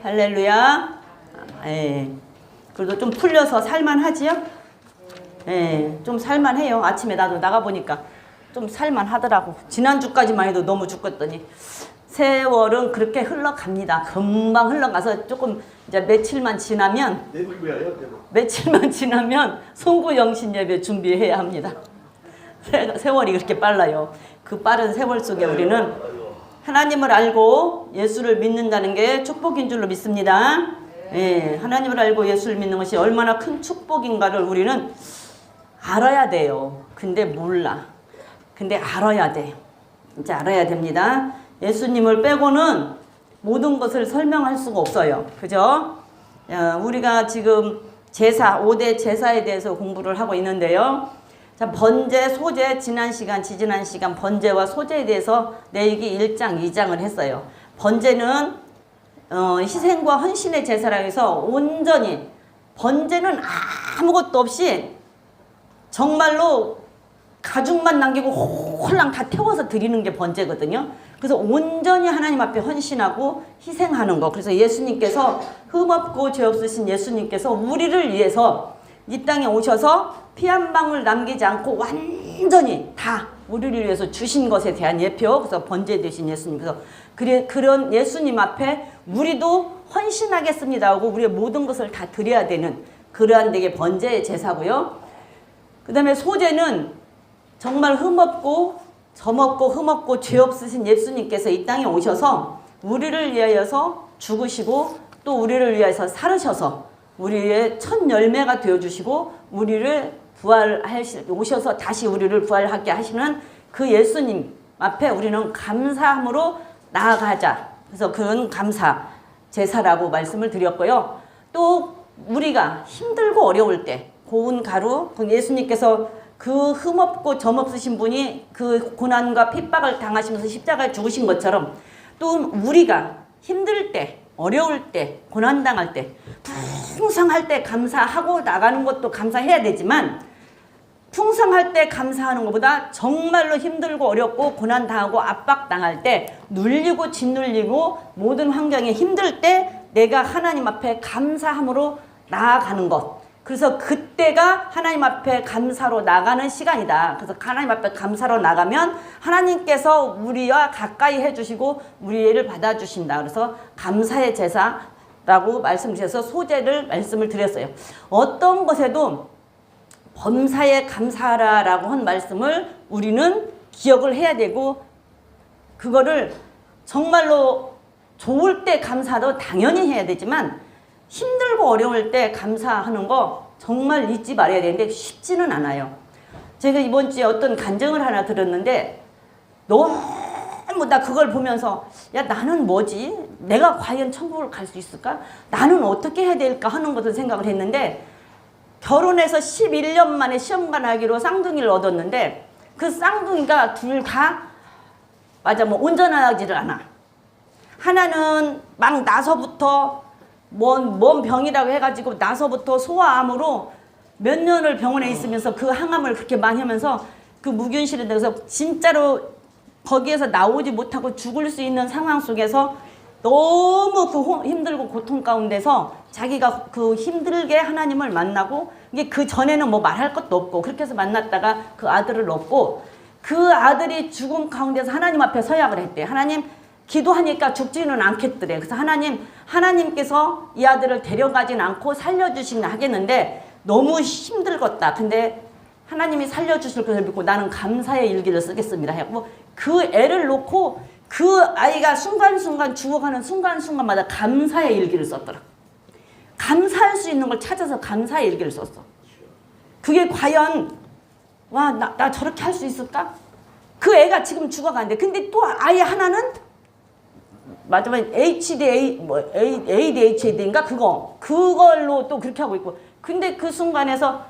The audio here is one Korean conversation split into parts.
할렐루야. 예. 그래도 좀 풀려서 살만하지요? 예. 좀 살만해요. 아침에 나도 나가보니까 좀 살만하더라고. 지난주까지만 해도 너무 죽겠더니 세월은 그렇게 흘러갑니다. 금방 흘러가서 조금 이제 며칠만 지나면 며칠만 지나면 송구영신 예배 준비해야 합니다. 세월이 그렇게 빨라요. 그 빠른 세월 속에 우리는 하나님을 알고 예수를 믿는다는 게 축복인 줄로 믿습니다. 예, 하나님을 알고 예수를 믿는 것이 얼마나 큰 축복인가를 우리는 알아야 돼요. 근데 몰라. 근데 알아야 돼. 진짜 알아야 됩니다. 예수님을 빼고는 모든 것을 설명할 수가 없어요. 그죠? 우리가 지금 제사, 5대 제사에 대해서 공부를 하고 있는데요. 자, 번제, 소제, 지난 시간, 지지난 시간 번제와 소제에 대해서 내일기 1장, 2장을 했어요. 번제는 희생과 헌신의 제사라고 해서 온전히 번제는 아무것도 없이 정말로 가죽만 남기고 홀랑 다 태워서 드리는 게 번제거든요. 그래서 온전히 하나님 앞에 헌신하고 희생하는 거. 그래서 예수님께서 흠없고 죄 없으신 예수님께서 우리를 위해서 이 땅에 오셔서 피 한 방울 남기지 않고 완전히 다 우리를 위해서 주신 것에 대한 예표. 그래서 번제 되신 예수님. 그래서 그런 예수님 앞에 우리도 헌신하겠습니다 하고 우리의 모든 것을 다 드려야 되는 그러한 되게 번제의 제사고요. 그 다음에 소제는 정말 흠없고 점없고 흠없고 죄 없으신 예수님께서 이 땅에 오셔서 우리를 위하여서 죽으시고 또 우리를 위해서 살으셔서 우리의 첫 열매가 되어주시고 우리를 오셔서 다시 우리를 부활하게 하시는 그 예수님 앞에 우리는 감사함으로 나아가자. 그래서 그런 감사 제사라고 말씀을 드렸고요. 또 우리가 힘들고 어려울 때 고운 가루, 예수님께서 그 흠없고 점없으신 분이 그 고난과 핍박을 당하시면서 십자가에 죽으신 것처럼 또 우리가 힘들 때, 어려울 때, 고난당할 때, 풍성할 때 감사하고 나가는 것도 감사해야 되지만 풍성할 때 감사하는 것보다 정말로 힘들고 어렵고 고난당하고 압박당할 때 눌리고 짓눌리고 모든 환경에 힘들 때 내가 하나님 앞에 감사함으로 나아가는 것. 그래서 그때가 하나님 앞에 감사로 나가는 시간이다. 그래서 하나님 앞에 감사로 나가면 하나님께서 우리와 가까이 해주시고 우리를 받아주신다. 그래서 감사의 제사라고 말씀드려서 소제를 말씀을 드렸어요. 어떤 것에도 범사에 감사하라라고 한 말씀을 우리는 기억을 해야 되고 그거를 정말로 좋을 때 감사도 당연히 해야 되지만 힘들고 어려울 때 감사하는 거 정말 잊지 말아야 되는데 쉽지는 않아요. 제가 이번 주에 어떤 간증을 하나 들었는데 너무 나 그걸 보면서 야 나는 뭐지? 내가 과연 천국을 갈 수 있을까? 나는 어떻게 해야 될까 하는 것을 생각을 했는데 결혼해서 11년 만에 시험관하기로 쌍둥이를 얻었는데 그 쌍둥이가 둘 다 맞아 뭐 온전하지를 않아. 하나는 막 나서부터 뭔 병이라고 해가지고 나서부터 소아암으로 몇 년을 병원에 있으면서 그 항암을 그렇게 많이 하면서 그 무균실에 대해서 진짜로 거기에서 나오지 못하고 죽을 수 있는 상황 속에서 너무 그 힘들고 고통 가운데서 자기가 그 힘들게 하나님을 만나고 이게 그 전에는 뭐 말할 것도 없고 그렇게 해서 만났다가 그 아들을 얻고 그 아들이 죽음 가운데서 하나님 앞에 서약을 했대. 하나님 기도하니까 죽지는 않겠더래. 그래서 하나님께서 이 아들을 데려가진 않고 살려주시긴 하겠는데 너무 힘들겠다. 근데 하나님이 살려주실 것을 믿고 나는 감사의 일기를 쓰겠습니다. 하고 그 애를 놓고 그 아이가 순간순간 죽어가는 순간순간마다 감사의 일기를 썼더라. 감사할 수 있는 걸 찾아서 감사의 일기를 썼어. 그게 과연 와 나 저렇게 할 수 있을까? 그 애가 지금 죽어가는데 근데 또 아이 하나는 마지막에 ADHD인가 그걸로 또 그렇게 하고 있고 근데 그 순간에서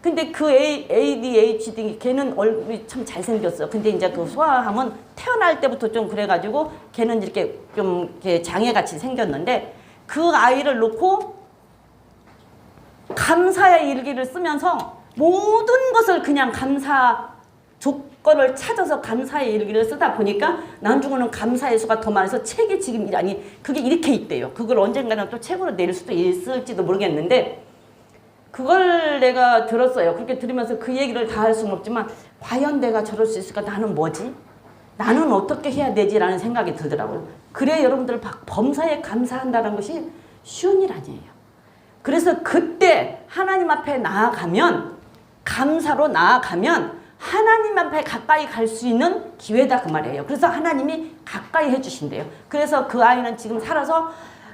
근데 그 ADHD 걔는 얼굴이 참 잘생겼어. 근데 이제 그 소아암은 태어날 때부터 좀 그래가지고 걔는 이렇게 좀 이렇게 장애같이 생겼는데 그 아이를 놓고 감사의 일기를 쓰면서 모든 것을 그냥 거를 찾아서 감사의 일기를 쓰다 보니까 나중에는 감사의 수가 더 많아서 책이 지금 아니 그게 이렇게 있대요. 그걸 언젠가는 또 책으로 낼 수도 있을지도 모르겠는데 그걸 내가 들었어요. 그렇게 들으면서 그 얘기를 다 할 수는 없지만 과연 내가 저럴 수 있을까? 나는 뭐지? 나는 어떻게 해야 되지? 라는 생각이 들더라고요. 그래 여러분들 범사에 감사한다는 것이 쉬운 일 아니에요. 그래서 그때 하나님 앞에 나아가면 감사로 나아가면 하나님 앞에 가까이 갈 수 있는 기회다 그 말이에요. 그래서 하나님이 가까이 해주신대요. 그래서 그 아이는 지금 살아서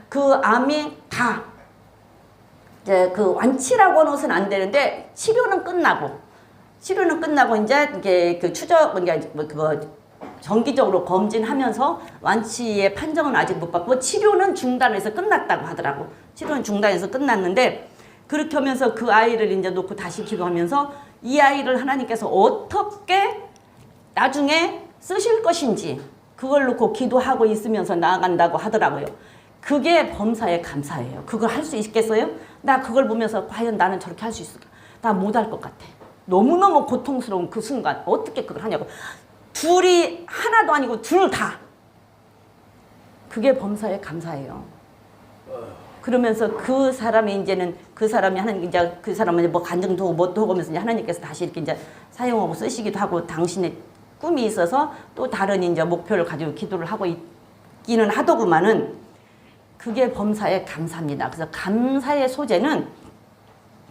그 암이 다 이제 그 완치라고 하는 것은 안 되는데 치료는 끝나고 이제 이게 그 추적 이제 뭐 그거 정기적으로 검진하면서 완치의 판정은 아직 못 받고 치료는 중단해서 끝났다고 하더라고. 치료는 중단해서 끝났는데 그렇게 하면서 그 아이를 이제 놓고 다시 기도하면서 이 아이를 하나님께서 어떻게 나중에 쓰실 것인지 그걸 놓고 기도하고 있으면서 나아간다고 하더라고요. 그게 범사에 감사예요. 그걸 할 수 있겠어요? 나 그걸 보면서 과연 나는 저렇게 할 수 있을까? 나 못할 것 같아. 너무너무 고통스러운 그 순간 어떻게 그걸 하냐고. 둘이 하나도 아니고 둘 다. 그게 범사에 감사예요. 그러면서 그 사람이 이제는 그 사람이 하나님 이제 그 사람은 뭐 간증도 하고 뭣도 하고 하면서 이제 하나님께서 다시 이렇게 이제 사용하고 쓰시기도 하고 당신의 꿈이 있어서 또 다른 이제 목표를 가지고 기도를 하고 있기는 하더구만은 그게 범사에 감사입니다. 그래서 감사의 소재는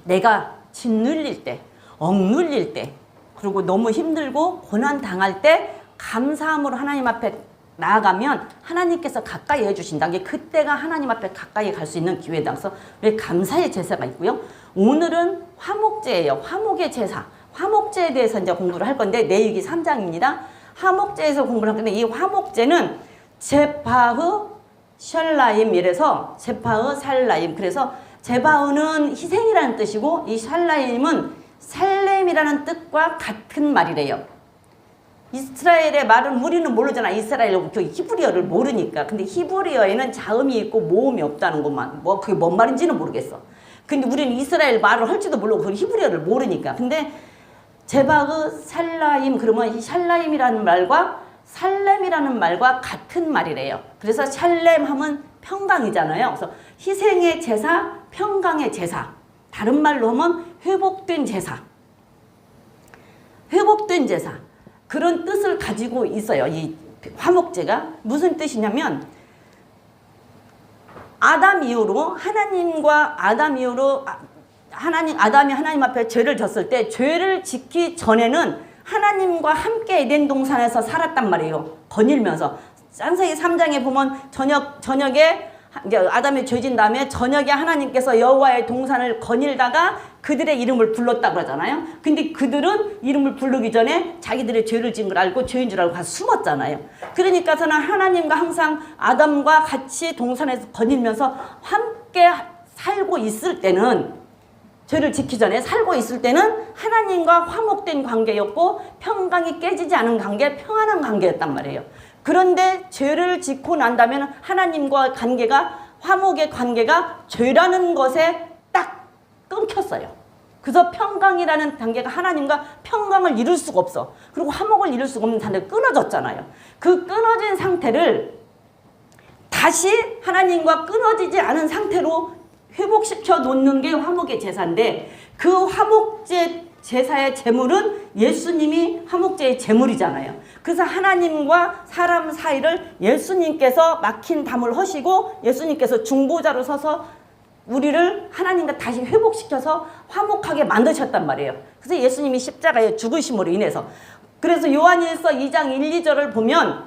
내가 짓눌릴 때, 억눌릴 때, 그리고 너무 힘들고 고난 당할 때 감사함으로 하나님 앞에 나아가면 하나님께서 가까이 해주신다. 이게 그때가 하나님 앞에 가까이 갈 수 있는 기회다. 그래서 왜 감사의 제사가 있고요. 오늘은 화목제예요. 화목의 제사. 화목제에 대해서 이제 공부를 할 건데 레위기 3장입니다. 화목제에서 공부를 할 건데 이 화목제는 제파흐 셜라임 이래서 제파흐 살라임. 그래서 제바흐는 희생이라는 뜻이고 이 샬라임은 살렘이라는 뜻과 같은 말이래요. 이스라엘의 말은 우리는 모르잖아. 이스라엘 히브리어를 모르니까. 근데 히브리어에는 자음이 있고 모음이 없다는 것만. 뭐 그게 뭔 말인지는 모르겠어. 근데 우리는 이스라엘 말을 할지도 모르고 그 히브리어를 모르니까. 근데 제바흐 살라임 그러면 이 샬라임이라는 말과 살렘이라는 말과 같은 말이래요. 그래서 샬렘 하면 평강이잖아요. 그래서 희생의 제사, 평강의 제사. 다른 말로 하면 회복된 제사. 회복된 제사. 그런 뜻을 가지고 있어요. 이 화목제가. 무슨 뜻이냐면 아담 이후로 하나님과 아담 이후로 아담이 하나님 앞에 죄를 졌을 때 죄를 짓기 전에는 하나님과 함께 에덴 동산에서 살았단 말이에요. 거닐면서. 창세기 3장에 보면 저녁에 이제 아담이 죄진 다음에 저녁에 하나님께서 여호와의 동산을 거닐다가 그들의 이름을 불렀다고 그러잖아요. 근데 그들은 이름을 부르기 전에 자기들의 죄를 지은 걸 알고 죄인 줄 알고 가서 숨었잖아요. 그러니까서는 하나님과 항상 아담과 같이 동산에서 거닐면서 함께 살고 있을 때는 죄를 지키기 전에 살고 있을 때는 하나님과 화목된 관계였고 평강이 깨지지 않은 관계, 평안한 관계였단 말이에요. 그런데 죄를 짓고 난다면 하나님과 관계가 화목의 관계가 죄라는 것에 딱 끊겼어요. 그래서 평강이라는 단계가 하나님과 평강을 이룰 수가 없어. 그리고 화목을 이룰 수가 없는 단계가 끊어졌잖아요. 그 끊어진 상태를 다시 하나님과 끊어지지 않은 상태로 회복시켜 놓는 게 화목의 제사인데 그 화목제 제사의 제물은 예수님이 화목제의 제물이잖아요. 그래서 하나님과 사람 사이를 예수님께서 막힌 담을 허시고 예수님께서 중보자로 서서 우리를 하나님과 다시 회복시켜서 화목하게 만드셨단 말이에요. 그래서 예수님이 십자가에 죽으심으로 인해서. 그래서 요한일서 2장 1, 2절을 보면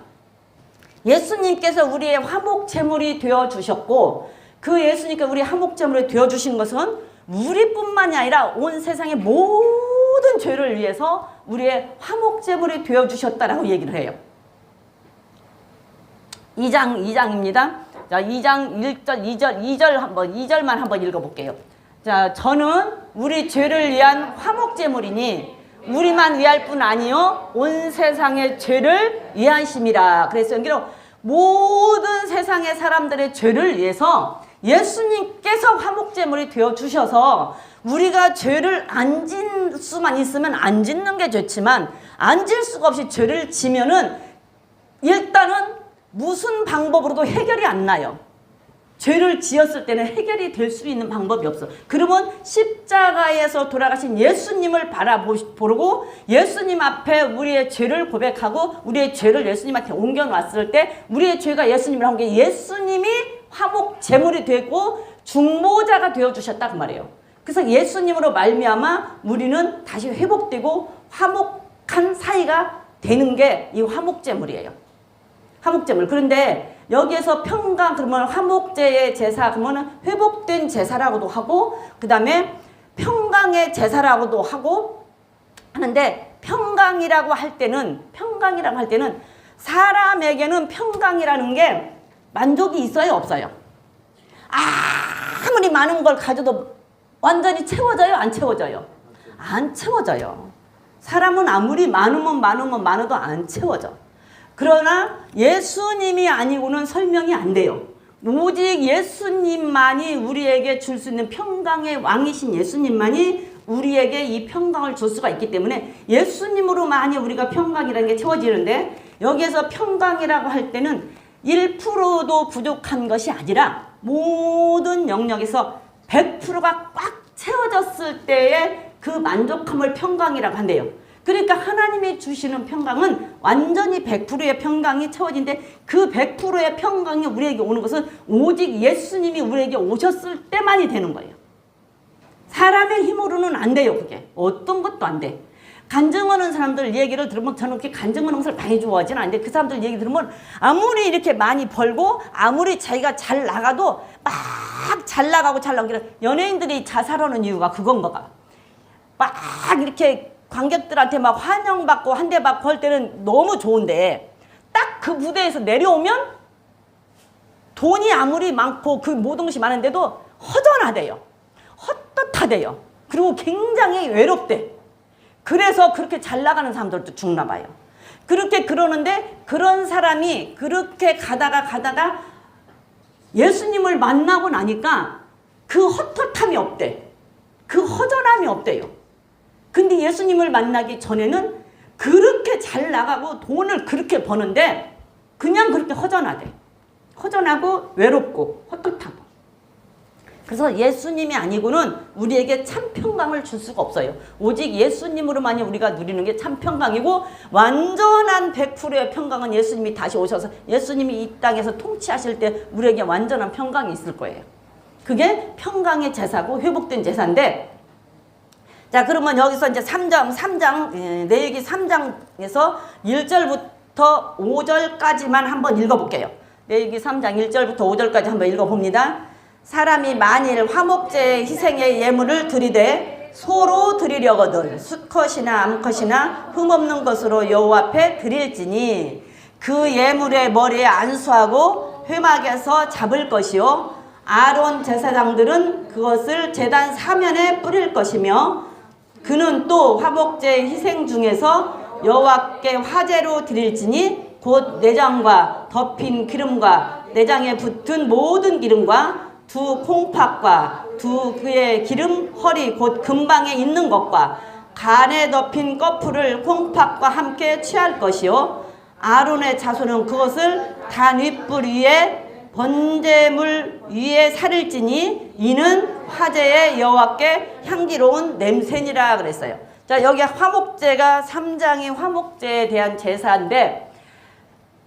예수님께서 우리의 화목 제물이 되어주셨고 그 예수님께서 우리 화목 제물이 되어주신 것은 우리뿐만이 아니라 온 세상의 모든 죄를 위해서 우리의 화목 제물이 되어주셨다라고 얘기를 해요. 2장입니다. 자, 2장 1절, 2절만 한번 읽어볼게요. 자, 저는 우리 죄를 위한 화목 제물이니 우리만 위할 뿐 아니요 온 세상의 죄를 위하심이라. 그래서 여기로 모든 세상의 사람들의 죄를 위해서 예수님께서 화목제물이 되어주셔서 우리가 죄를 안 질 수만 있으면 안 짓는 게 좋지만 안 질 수가 없이 죄를 지면은 일단은 무슨 방법으로도 해결이 안 나요. 죄를 지었을 때는 해결이 될 수 있는 방법이 없어. 그러면 십자가에서 돌아가신 예수님을 바라보고 예수님 앞에 우리의 죄를 고백하고 우리의 죄를 예수님한테 옮겨놨을 때 우리의 죄가 예수님을 한 게 예수님이 화목 제물이 되고 중보자가 되어주셨다 그 말이에요. 그래서 예수님으로 말미암아 우리는 다시 회복되고 화목한 사이가 되는 게 이 화목제물이에요. 화목제물. 그런데 여기에서 평강 그러면 화목제의 제사 그러면 회복된 제사라고도 하고 그 다음에 평강의 제사라고도 하고 하는데 평강이라고 할 때는 사람에게는 평강이라는 게 만족이 있어요 없어요? 아무리 많은 걸 가져도 완전히 채워져요 안 채워져요? 안 채워져요. 사람은 아무리 많아도 안 채워져. 그러나 예수님이 아니고는 설명이 안 돼요. 오직 예수님만이 우리에게 줄 수 있는 평강의 왕이신 예수님만이 우리에게 이 평강을 줄 수가 있기 때문에 예수님으로만이 우리가 평강이라는 게 채워지는데 여기에서 평강이라고 할 때는 1%도 부족한 것이 아니라 모든 영역에서 100%가 꽉 채워졌을 때의 그 만족함을 평강이라고 한대요. 그러니까 하나님이 주시는 평강은 완전히 100%의 평강이 채워진데 그 100%의 평강이 우리에게 오는 것은 오직 예수님이 우리에게 오셨을 때만이 되는 거예요. 사람의 힘으로는 안 돼요. 그게 어떤 것도 안 돼. 간증하는 사람들 얘기를 들으면 저는 그렇게 간증하는 것을 많이 좋아하지는 않는데 그 사람들 얘기 들으면 아무리 이렇게 많이 벌고 아무리 자기가 잘 나가도 막 잘 나가고 연예인들이 자살하는 이유가 그건 거가 막 이렇게 관객들한테 막 환영받고 한 대 받고 할 때는 너무 좋은데 딱 그 무대에서 내려오면 돈이 아무리 많고 그 모든 것이 많은데도 허전하대요. 헛헛하대요. 그리고 굉장히 외롭대. 그래서 그렇게 잘 나가는 사람들도 죽나 봐요. 그렇게 그러는데 그런 사람이 그렇게 가다가 예수님을 만나고 나니까 그 헛헛함이 없대. 그 허전함이 없대요. 근데 예수님을 만나기 전에는 그렇게 잘 나가고 돈을 그렇게 버는데 그냥 그렇게 허전하대. 허전하고 외롭고 헛헛하고. 그래서 예수님이 아니고는 우리에게 참 평강을 줄 수가 없어요. 오직 예수님으로만이 우리가 누리는 게 참 평강이고 완전한 100%의 평강은 예수님이 다시 오셔서 예수님이 이 땅에서 통치하실 때 우리에게 완전한 평강이 있을 거예요. 그게 평강의 제사고 회복된 제사인데 자 그러면 여기서 이제 3장 레위기 3장에서 1절부터 5절까지만 한번 읽어볼게요. 레위기 3장 1절부터 5절까지 한번 읽어봅니다. 사람이 만일 화목제의 희생의 예물을 드리되 소로 드리려거든 수컷이나 암컷이나 흠없는 것으로 여호와 앞에 드릴지니 그 예물의 머리에 안수하고 회막에서 잡을 것이요 아론 제사장들은 그것을 제단 사면에 뿌릴 것이며 그는 또 화목제의 희생 중에서 여호와께 화제로 드릴지니 곧 내장과 덮인 기름과 내장에 붙은 모든 기름과 두 콩팥과 두 그의 기름 허리 곧 근방에 있는 것과 간에 덮인 꺼풀을 콩팥과 함께 취할 것이요 아론의 자손은 그것을 단 윗불 위에 번제물 위에 살을지니 이는 화제의 여호와께 향기로운 냄새니라 그랬어요. 자 여기 화목제가 3장이 화목제에 대한 제사인데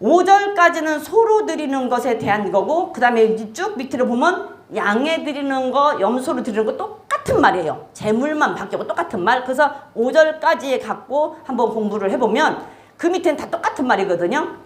5절까지는 소로 드리는 것에 대한 거고 그 다음에 쭉 밑으로 보면 양에 드리는 거 염소로 드리는 거 똑같은 말이에요. 제물만 바뀌고 똑같은 말. 그래서 5절까지 갖고 한번 공부를 해보면 그 밑에는 다 똑같은 말이거든요.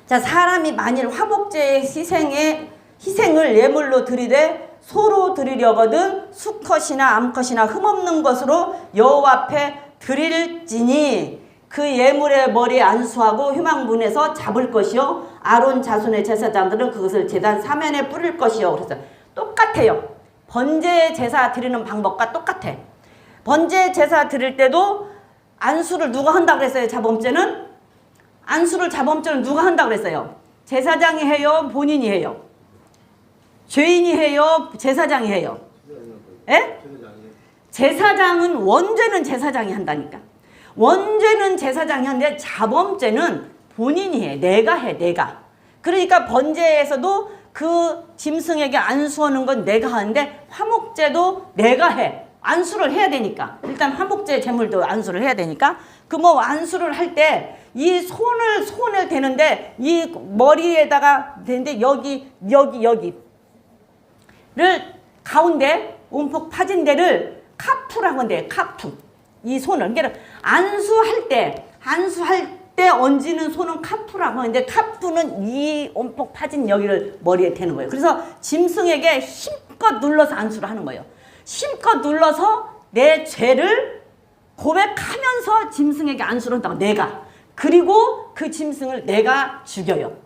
자 사람이 만일 화목제의 희생을 예물로 드리되 소로 드리려거든 수컷이나 암컷이나 흠없는 것으로 여호와 앞에 드릴지니 그 예물의 머리에 안수하고 회막문에서 잡을 것이요 아론 자손의 제사장들은 그것을 제단 사면에 뿌릴 것이요. 그래서 똑같아요. 번제 제사 드리는 방법과 똑같아. 번제 제사 드릴 때도 안수를 누가 한다고 그랬어요? 자범죄는? 안수를 자범죄는 누가 한다고 그랬어요? 제사장이 해요? 본인이 해요? 죄인이 해요? 제사장이 해요? 예? 제사장은 원죄는 제사장이 한다니까. 원죄는 제사장이 하는데 자범죄는 본인이 해. 내가 해. 내가. 그러니까 번제에서도 그 짐승에게 안수하는 건 내가 하는데 화목제도 내가 해. 안수를 해야 되니까. 일단 화목제 제물도 안수를 해야 되니까. 그 뭐 안수를 할 때 이 손을 대는데 이 머리에다가 대는데 여기를 가운데 움푹 파진 데를 카프라고 한대요. 카프. 이 손을. 그러니까 안수할 때 얹는 손은 카프라고 하는데 카프는 이 움푹 파진 여기를 머리에 대는 거예요. 그래서 짐승에게 힘껏 눌러서 안수를 하는 거예요. 힘껏 눌러서 내 죄를 고백하면서 짐승에게 안수를 한다고. 내가. 그리고 그 짐승을 내가 죽여요.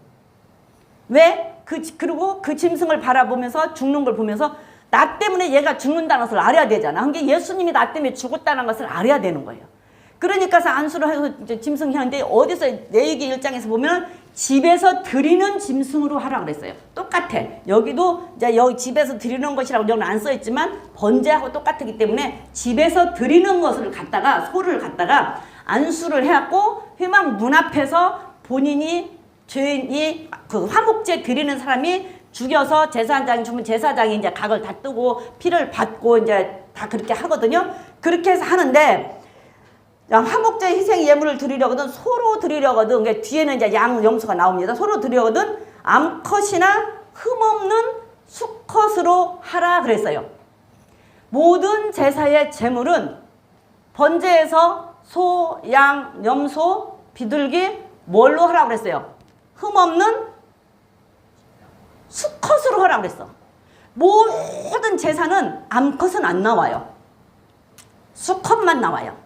왜? 그리고 그 짐승을 바라보면서 죽는 걸 보면서 나 때문에 얘가 죽는다는 것을 알아야 되잖아. 그러니까 예수님이 나 때문에 죽었다는 것을 알아야 되는 거예요. 그러니까 안수를 해서 이제 짐승이 하는데 어디서 레위기 1장에서 보면 집에서 드리는 짐승으로 하라 그랬어요. 똑같아. 여기도 이제 여기 집에서 드리는 것이라고 여기는 안 써있지만 번제하고 똑같기 때문에 집에서 드리는 것을 갖다가 소를 갖다가 안수를 해갖고 회막 문 앞에서 본인이 죄인이 그 화목제 드리는 사람이 죽여서 제사장이 주면 제사장이 이제 각을 다 뜨고 피를 받고 이제 다 그렇게 하거든요. 그렇게 해서 하는데 화목제 희생 예물을 드리려거든 소로 드리려거든 그러니까 뒤에는 이제 양 염소가 나옵니다. 소로 드리려거든 암컷이나 흠없는 수컷으로 하라 그랬어요. 모든 제사의 제물은 번제에서 소, 양, 염소, 비둘기 뭘로 하라고 그랬어요? 흠없는 수컷으로 하라고 그랬어. 모든 제사는 암컷은 안 나와요. 수컷만 나와요.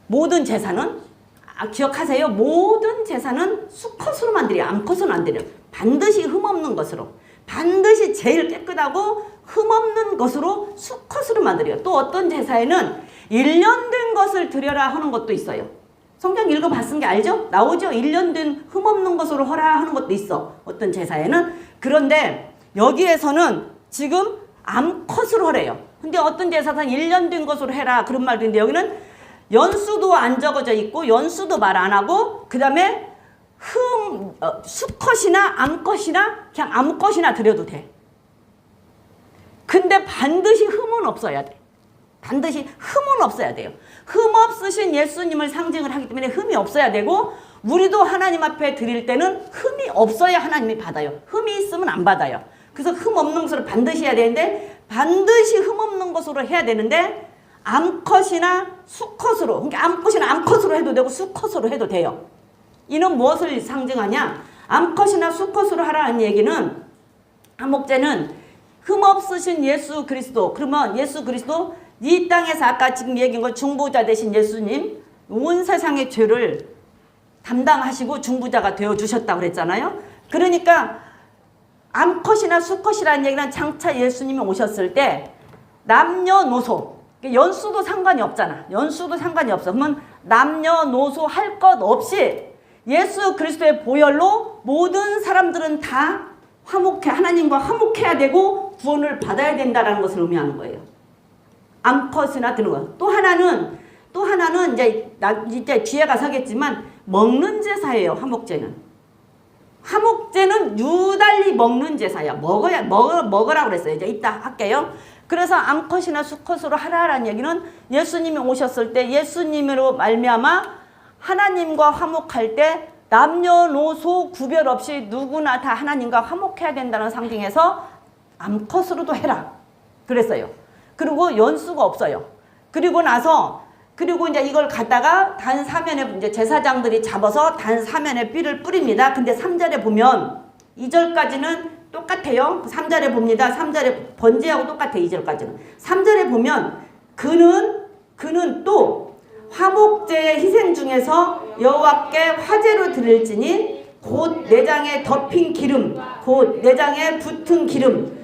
모든 제사는 기억하세요. 모든 제사는 수컷으로만 드려요. 암컷은 안 드려요. 반드시 흠없는 것으로. 반드시 제일 깨끗하고 흠없는 것으로 수컷으로만 드려요. 또 어떤 제사에는 1년 된 것을 드려라 하는 것도 있어요. 성경 읽어봤은 게 알죠? 나오죠? 1년 된 흠없는 것으로 하라 하는 것도 있어. 어떤 제사에는. 그런데 여기에서는 지금 암컷으로 하래요. 근데 어떤 제사는 1년 된 것으로 해라 그런 말도 있는데 여기는 연수도 안 적어져 있고 연수도 말 안 하고 그 다음에 수컷이나 암컷이나 그냥 암컷이나 드려도 돼. 근데 반드시 흠은 없어야 돼. 반드시 흠은 없어야 돼요. 흠 없으신 예수님을 상징을 하기 때문에 흠이 없어야 되고 우리도 하나님 앞에 드릴 때는 흠이 없어야 하나님이 받아요. 흠이 있으면 안 받아요. 그래서 흠 없는 것으로 반드시 해야 되는데 반드시 흠 없는 것으로 해야 되는데 암컷이나 수컷으로 그러니까 암컷이나 암컷으로 해도 되고 수컷으로 해도 돼요. 이는 무엇을 상징하냐? 암컷이나 수컷으로 하라는 얘기는 화목제는 흠 없으신 예수 그리스도 그러면 예수 그리스도 이 땅에서 아까 지금 얘기한 거 중보자 되신 예수님 온 세상의 죄를 담당하시고 중보자가 되어주셨다고 그랬잖아요. 그러니까 암컷이나 수컷이라는 얘기는 장차 예수님이 오셨을 때 남녀노소 연수도 상관이 없잖아. 연수도 상관이 없어. 그러면 남녀노소 할 것 없이 예수 그리스도의 보혈로 모든 사람들은 다 하나님과 화목해야 되고 구원을 받아야 된다는 것을 의미하는 거예요. 암컷이나 드는 거. 또 하나는 이제 뒤에 가서 하겠지만 먹는 제사예요. 화목제는. 화목제는 유달리 먹는 제사야. 먹으라고 그랬어요. 이제 이따 할게요. 그래서 암컷이나 수컷으로 하라라는 얘기는 예수님이 오셨을 때 예수님으로 말미암아 하나님과 화목할 때 남녀노소 구별 없이 누구나 다 하나님과 화목해야 된다는 상징에서 암컷으로도 해라 그랬어요. 그리고 연수가 없어요. 그리고 이제 이걸 갖다가 단 사면에 이제 제사장들이 잡아서 단 사면에 삐를 뿌립니다. 근데 3절에 보면 2절까지는 똑같아요. 3절에 봅니다. 3절에 번제하고 똑같아. 2절까지는. 3절에 보면 그는 또 화목제의 희생 중에서 여호와께 화제로 드릴지니 곧 내장에 덮인 기름 곧 내장에 붙은 기름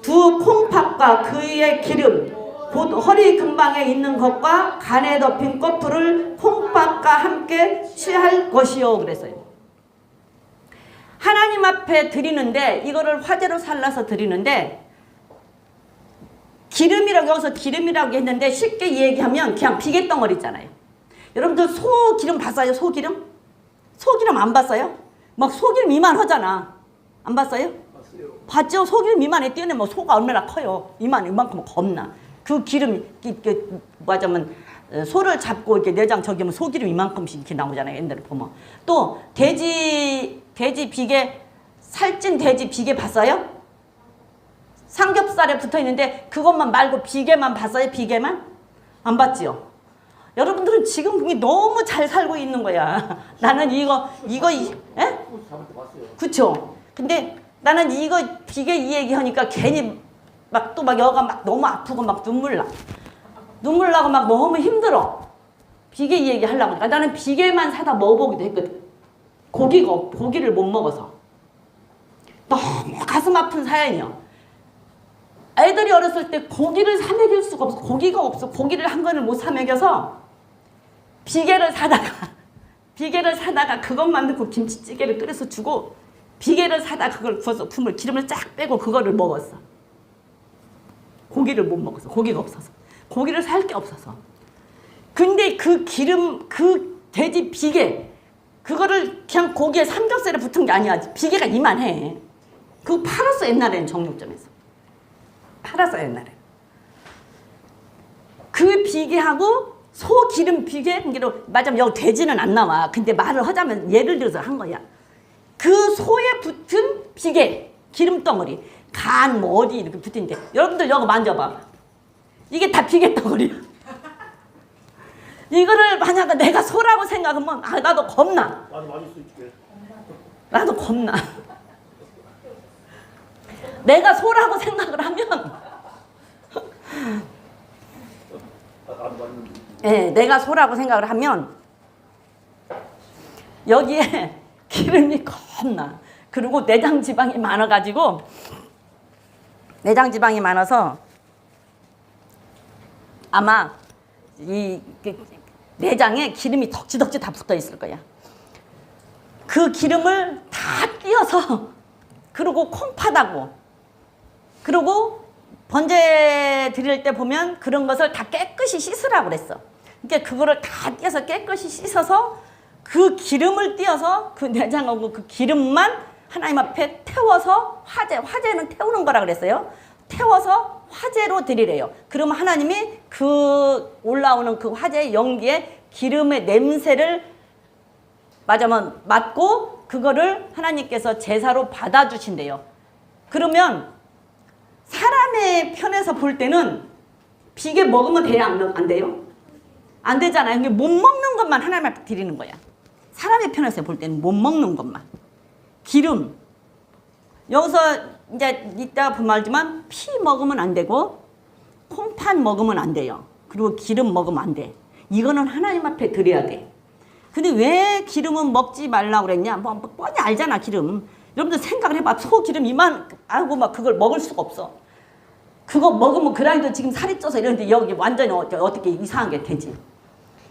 두 콩팥과 그 위의 기름 곧 허리 근방에 있는 것과 간에 덮인 꺼풀을 콩팥과 함께 취할 것이요 그랬어요. 하나님 앞에 드리는데 이거를 화제로 살라서 드리는데 기름이라고 여기서 기름이라고 했는데 쉽게 얘기하면 그냥 비계덩어리잖아요. 여러분들 소기름 봤어요? 소기름? 소기름 안 봤어요? 막 소기름 이만하잖아. 안 봤어요? 봤죠? 소기름 이만해 띄어내면 소가 얼마나 커요. 이만큼 겁나. 그 기름 뭐냐면 소를 잡고 이렇게 내장 저기면 소기름 이만큼씩 이렇게 나오잖아요. 옛날에 보면. 또 돼지 비계 살찐 돼지 비계 봤어요? 삼겹살에 붙어 있는데 그것만 말고 비계만 봤어요? 비계만? 안 봤지요? 여러분들은 지금 너무 잘 살고 있는 거야. 나는 이거 예? 그쵸? 근데 나는 이거 비계 이 얘기하니까 괜히 막 여가 막 너무 아프고 막 눈물 나고 막 너무 힘들어. 비계 이 얘기 하려고 하니까 나는 비계만 사다 먹어보기도 했거든. 고기를 못 먹어서. 너무 가슴 아픈 사연이요. 애들이 어렸을 때 고기를 사 먹일 수가 없어. 고기가 없어. 고기를 한 건을 못 사 먹여서 비계를 사다가 그것만 넣고 김치찌개를 끓여서 주고 비계를 사다가 그걸 구워서 기름을 쫙 빼고 그거를 먹었어. 고기를 못 먹었어. 고기가 없어서. 고기를 살 게 없어서. 근데 그 기름, 그 돼지 비계 그거를 그냥 고기에 삼겹살에 붙은 게 아니야. 비계가 이만해. 그거 팔았어 옛날에는 정육점에서. 팔았어 옛날에. 그 비계하고 소기름 비계 맞으면 여기 돼지는 안 나와. 근데 말을 하자면 예를 들어서 한 거야. 그 소에 붙은 비계 기름덩어리 간 뭐 어디 이렇게 붙은데 여러분들 여기 만져봐. 이게 다 비계 덩어리야. 이거를 만약에 내가 소라고 생각하면 나도 겁나. 나도 겁나. 내가 소라고 생각을 하면 네, 내가 소라고 생각을 하면 여기에 기름이 겁나. 그리고 내장 지방이 많아가지고 내장 지방이 많아서 아마 이 내장에 기름이 덕지덕지 다 붙어 있을 거야. 그 기름을 다 띄어서 그리고 콩팥하고 그리고 번제 드릴 때 보면 그런 것을 다 깨끗이 씻으라고 그랬어. 그러니까 그거를 다 띄어서 깨끗이 씻어서 그 기름을 띄어서 그 내장하고 그 기름만 하나님 앞에 태워서 화제는 태우는 거라 그랬어요. 태워서 화제로 드리래요. 그러면 하나님이 그 올라오는 그 화제의 연기에 기름의 냄새를 맡고 그거를 하나님께서 제사로 받아주신대요. 그러면 사람의 편에서 볼 때는 비계 먹으면 돼요? 안 돼요? 안 되잖아요. 못 먹는 것만 하나님 앞에 드리는 거야. 사람의 편에서 볼 때는 못 먹는 것만. 기름. 여기서 이제 이따 보면 알지만 피 먹으면 안 되고 콩팥 먹으면 안 돼요. 그리고 기름 먹으면 안 돼. 이거는 하나님 앞에 드려야 돼. 근데 왜 기름은 먹지 말라고 그랬냐? 뭐 뻔히 알잖아, 기름. 여러분들 생각을 해봐. 소기름 이만 알고 막 그걸 먹을 수가 없어. 그거 먹으면 그라인더 지금 살이 쪄서 이러는데 여기 완전히 어떻게 이상한 게 되지.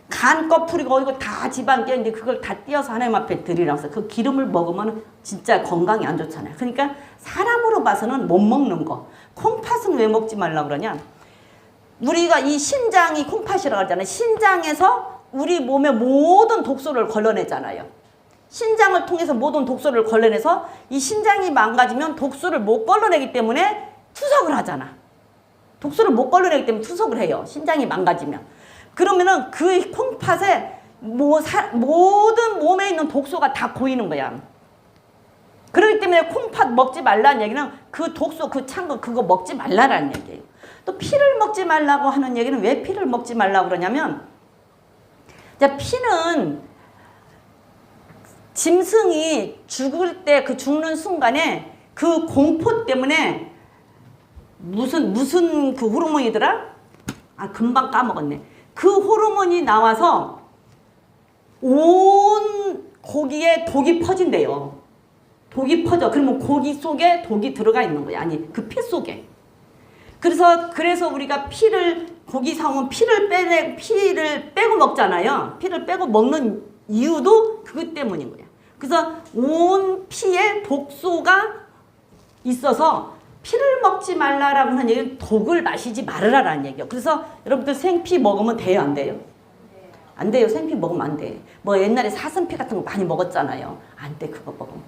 간 꺼풀이고 이거 다 지방 껴있는데 그걸 다 띄어서 하나님 앞에 드리라고 해서 그 기름을 먹으면 진짜 건강이 안 좋잖아요. 그러니까 사람으로 봐서는 못 먹는 거. 콩팥은 왜 먹지 말라고 그러냐? 우리가 이 신장이 콩팥이라고 하잖아요. 신장에서 우리 몸의 모든 독소를 걸러내잖아요. 신장을 통해서 모든 독소를 걸러내서 이 신장이 망가지면 독소를 못 걸러내기 때문에 투석을 하잖아. 독소를 못 걸러내기 때문에 투석을 해요. 신장이 망가지면. 그러면은 그 콩팥에 모든 몸에 있는 독소가 다 고이는 거야. 그렇기 때문에 콩팥 먹지 말라는 얘기는 그 독소, 그 찬 거 그거 먹지 말라라는 얘기예요. 또 피를 먹지 말라고 하는 얘기는 왜 피를 먹지 말라고 그러냐면 피는 짐승이 죽을 때 그 죽는 순간에 그 공포 때문에 무슨 그 호르몬이더라? 금방 까먹었네. 그 호르몬이 나와서 온 고기에 독이 퍼진대요. 독이 퍼져. 그러면 고기 속에 독이 들어가 있는 거야. 아니, 그 피 속에. 그래서 우리가 고기 사오면 피를 빼고 먹잖아요. 피를 빼고 먹는 이유도 그것 때문인 거야. 그래서 온 피에 독소가 있어서 피를 먹지 말라라고 하는 얘기는 독을 마시지 말으라라는 얘기예요. 그래서 여러분들 생피 먹으면 돼요, 안 돼요? 안 돼요. 생피 먹으면 안 돼. 뭐 옛날에 사슴피 같은 거 많이 먹었잖아요. 안 돼, 그거 먹으면.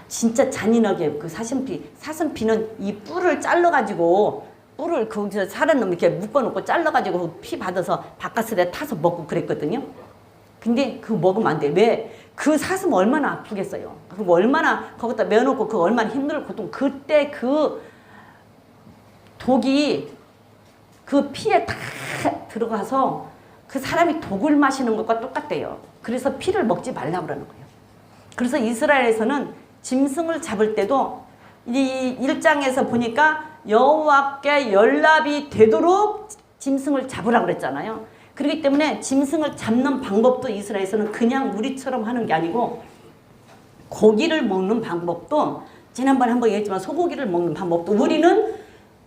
진짜 잔인하게 그 사슴피는 이 뿔을 잘라가지고 뿔을 거기서 사는 놈 이렇게 묶어놓고 잘라가지고 피 받아서 바깥에 타서 먹고 그랬거든요. 근데 그거 먹으면 안 돼. 왜? 그 사슴 얼마나 아프겠어요. 그리고 얼마나 거기다 매어놓고 그 얼마나 힘들 고통. 그때 그 독이 그 피에 다 들어가서 그 사람이 독을 마시는 것과 똑같대요. 그래서 피를 먹지 말라고 그러는 거예요. 그래서 이스라엘에서는 짐승을 잡을 때도 이 1장에서 보니까 여호와께 연락이 되도록 짐승을 잡으라고 그랬잖아요. 그렇기 때문에 짐승을 잡는 방법도 이스라엘에서는 그냥 우리처럼 하는 게 아니고 고기를 먹는 방법도 지난번에 한번 얘기했지만 소고기를 먹는 방법도 우리는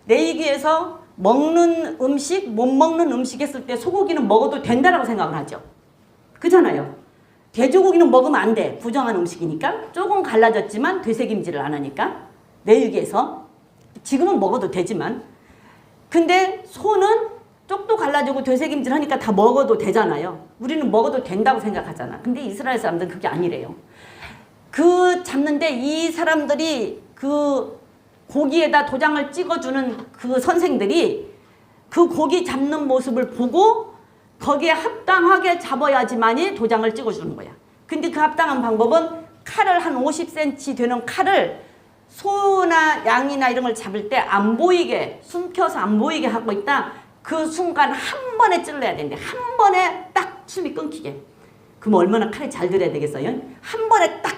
내기에서 먹는 음식, 못 먹는 음식 했을 때 소고기는 먹어도 된다라고 생각을 하죠. 그잖아요. 돼지고기는 먹으면 안 돼. 부정한 음식이니까. 조금 갈라졌지만 되새김질을 안 하니까. 내육에서. 지금은 먹어도 되지만. 근데 소는 쪽도 갈라지고 되새김질 하니까 다 먹어도 되잖아요. 우리는 먹어도 된다고 생각하잖아. 근데 이스라엘 사람들은 그게 아니래요. 그 잡는데 이 사람들이 그 고기에다 도장을 찍어주는 그 선생들이 그 고기 잡는 모습을 보고 거기에 합당하게 잡아야지만이 도장을 찍어주는 거야. 근데 그 합당한 방법은 칼을 한 50cm 되는 칼을 소나 양이나 이런 걸 잡을 때 안 보이게 숨겨서 안 보이게 하고 있다. 그 순간 한 번에 찔러야 되는데 한 번에 딱 숨이 끊기게. 그럼 얼마나 칼이 잘 들어야 되겠어요? 한 번에 딱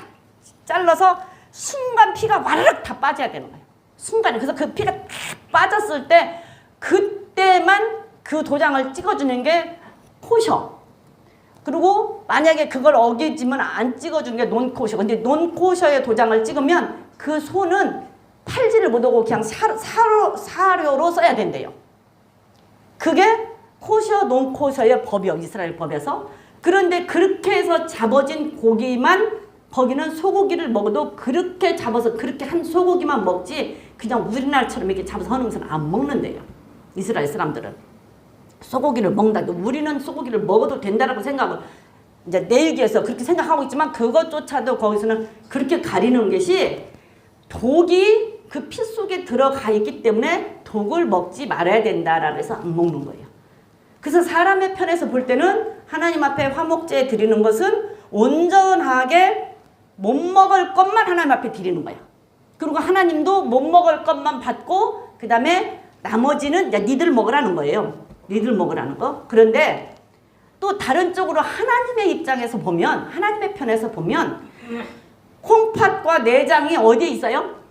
잘라서 순간 피가 와르륵 다 빠져야 되는 거예요. 순간에. 그래서 그 피가 딱 빠졌을 때 그때만 그 도장을 찍어주는 게 코셔. 그리고 만약에 그걸 어기지만 안 찍어주는 게 논코셔. 근데 논코셔의 도장을 찍으면 그 소는 팔지를 못하고 그냥 사료로 써야 된대요. 그게 코셔, 논코셔의 법이요. 이스라엘 법에서. 그런데 그렇게 해서 잡아진 고기만 거기는 소고기를 먹어도 그렇게 잡아서 그렇게 한 소고기만 먹지 그냥 우리나라처럼 이렇게 잡아서 하는 것은 안 먹는데요. 이스라엘 사람들은. 소고기를 먹는다. 우리는 소고기를 먹어도 된다라고 생각을 이제 내일기에서 그렇게 생각하고 있지만 그것조차도 거기서는 그렇게 가리는 것이 독이 그 피 속에 들어가 있기 때문에 독을 먹지 말아야 된다라고 해서 안 먹는 거예요. 그래서 사람의 편에서 볼 때는 하나님 앞에 화목제 드리는 것은 온전하게 못 먹을 것만 하나님 앞에 드리는 거야. 그리고 하나님도 못 먹을 것만 받고 그 다음에 나머지는 야, 니들 먹으라는 거예요. 니들 먹으라는 거. 그런데 또 다른 쪽으로 하나님의 입장에서 보면 하나님의 편에서 보면 콩팥과 내장이 어디에 있어요?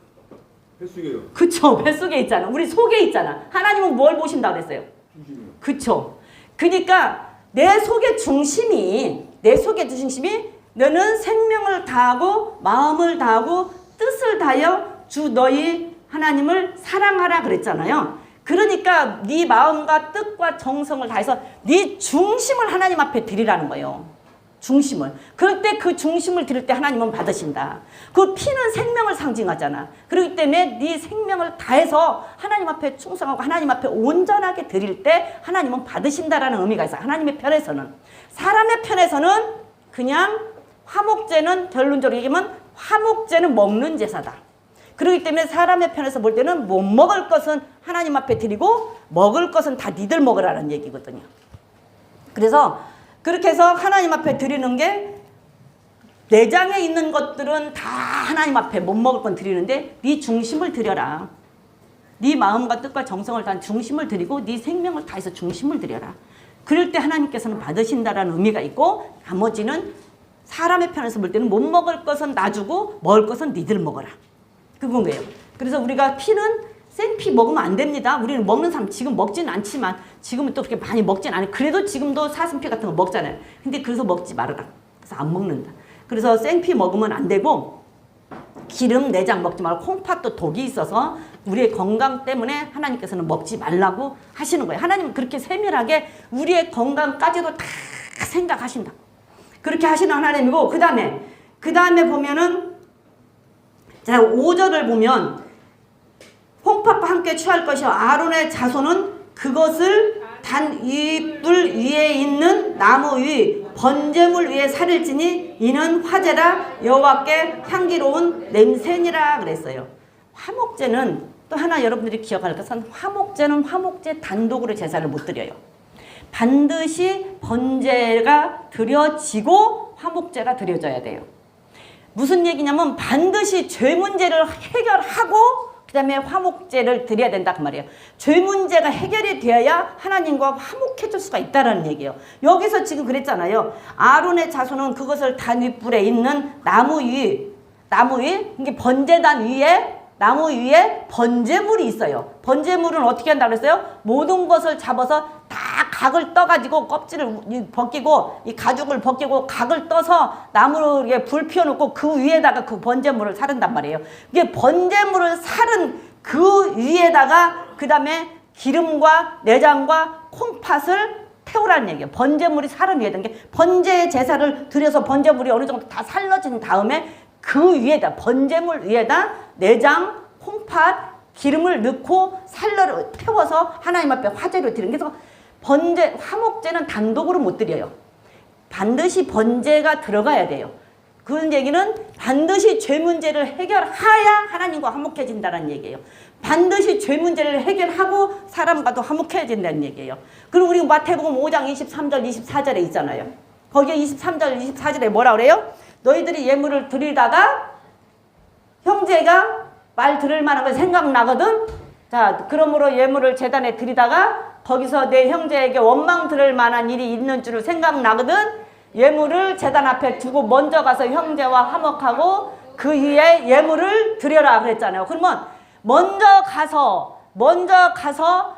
뱃속에요. 그쵸. 뱃속에 있잖아. 우리 속에 있잖아. 하나님은 뭘 보신다고 그랬어요? 중심이요. 그쵸. 그러니까 내 속의 중심이 너는 생명을 다하고 마음을 다하고 뜻을 다하여 주 너희 하나님을 사랑하라 그랬잖아요. 그러니까 네 마음과 뜻과 정성을 다해서 네 중심을 하나님 앞에 드리라는 거예요. 중심을. 그럴 때 그 중심을 드릴 때 하나님은 받으신다. 그 피는 생명을 상징하잖아. 그렇기 때문에 네 생명을 다해서 하나님 앞에 충성하고 하나님 앞에 온전하게 드릴 때 하나님은 받으신다라는 의미가 있어요. 하나님의 편에서는. 사람의 편에서는 그냥 화목제는 결론적으로 얘기하면 화목제는 먹는 제사다. 그렇기 때문에 사람의 편에서 볼 때는 못 먹을 것은 하나님 앞에 드리고 먹을 것은 다 니들 먹으라는 얘기거든요. 그래서 그렇게 해서 하나님 앞에 드리는 게 내장에 있는 것들은 다 하나님 앞에 못 먹을 건 드리는데 네 중심을 드려라. 네 마음과 뜻과 정성을 다한 중심을 드리고 네 생명을 다해서 중심을 드려라. 그럴 때 하나님께서는 받으신다라는 의미가 있고 나머지는 사람의 편에서 볼 때는 못 먹을 것은 놔주고 먹을 것은 니들 먹어라. 그건 거예요. 그래서 우리가 피는 생피 먹으면 안 됩니다. 우리는 먹는 사람 지금 먹지는 않지만 지금은 또 그렇게 많이 먹진 않아요. 그래도 지금도 사슴피 같은 거 먹잖아요. 근데 그래서 먹지 말아라. 그래서 안 먹는다. 그래서 생피 먹으면 안 되고 기름, 내장 먹지 말고 콩팥도 독이 있어서 우리의 건강 때문에 하나님께서는 먹지 말라고 하시는 거예요. 하나님은 그렇게 세밀하게 우리의 건강까지도 다 생각하신다. 그렇게 하시는 하나님이고 그 다음에 그 다음에 보면은 자 5절을 보면 홍팥과 함께 취할 것이요 아론의 자손은 그것을 단 이불 위에 있는 나무 위 번제물 위에 살일지니 이는 화제라 여호와께 향기로운 냄새니라 그랬어요. 화목제는 또 하나 여러분들이 기억할 것은 화목제는 화목제 단독으로 제사를 못 드려요. 반드시 번제가 드려지고 화목제가 드려져야 돼요. 무슨 얘기냐면 반드시 죄 문제를 해결하고 그 다음에 화목제를 드려야 된다 그 말이에요. 죄 문제가 해결이 되어야 하나님과 화목해질 수가 있다는 얘기예요. 여기서 지금 그랬잖아요. 아론의 자손은 그것을 단 윗불에 있는 나무 위, 이게 번제단 위에 나무 위에 번제물이 있어요. 번제물은 어떻게 한다고 그랬어요? 모든 것을 잡아서 다 각을 떠가지고 껍질을 벗기고 이 가죽을 벗기고 각을 떠서 나무에 불 피워놓고 그 위에다가 그 번제물을 사른단 말이에요. 이게 번제물을 사른 그 위에다가 그 다음에 기름과 내장과 콩팥을 태우라는 얘기예요. 번제물이 사른 위에다. 번제 제사를 드려서 번제물이 어느 정도 다 살러진 다음에 그 위에다 번제물 위에다 내장, 콩팥, 기름을 넣고 살러를 태워서 하나님 앞에 화제로 드리는. 그래서 번제, 화목제는 단독으로 못 드려요. 반드시 번제가 들어가야 돼요. 그런 얘기는 반드시 죄 문제를 해결해야 하나님과 화목해진다는 얘기예요. 반드시 죄 문제를 해결하고 사람과도 화목해진다는 얘기예요. 그리고 우리 마태복음 5장 23절 24절에 있잖아요. 거기에 23절 24절에 뭐라 그래요? 너희들이 예물을 드리다가 형제가 말 들을 만한 거 생각나거든. 자, 그러므로 예물을 제단에 드리다가 거기서 내 형제에게 원망 들을 만한 일이 있는 줄 생각나거든. 예물을 제단 앞에 두고 먼저 가서 형제와 화목하고 그 위에 예물을 드려라 그랬잖아요. 그러면 먼저 가서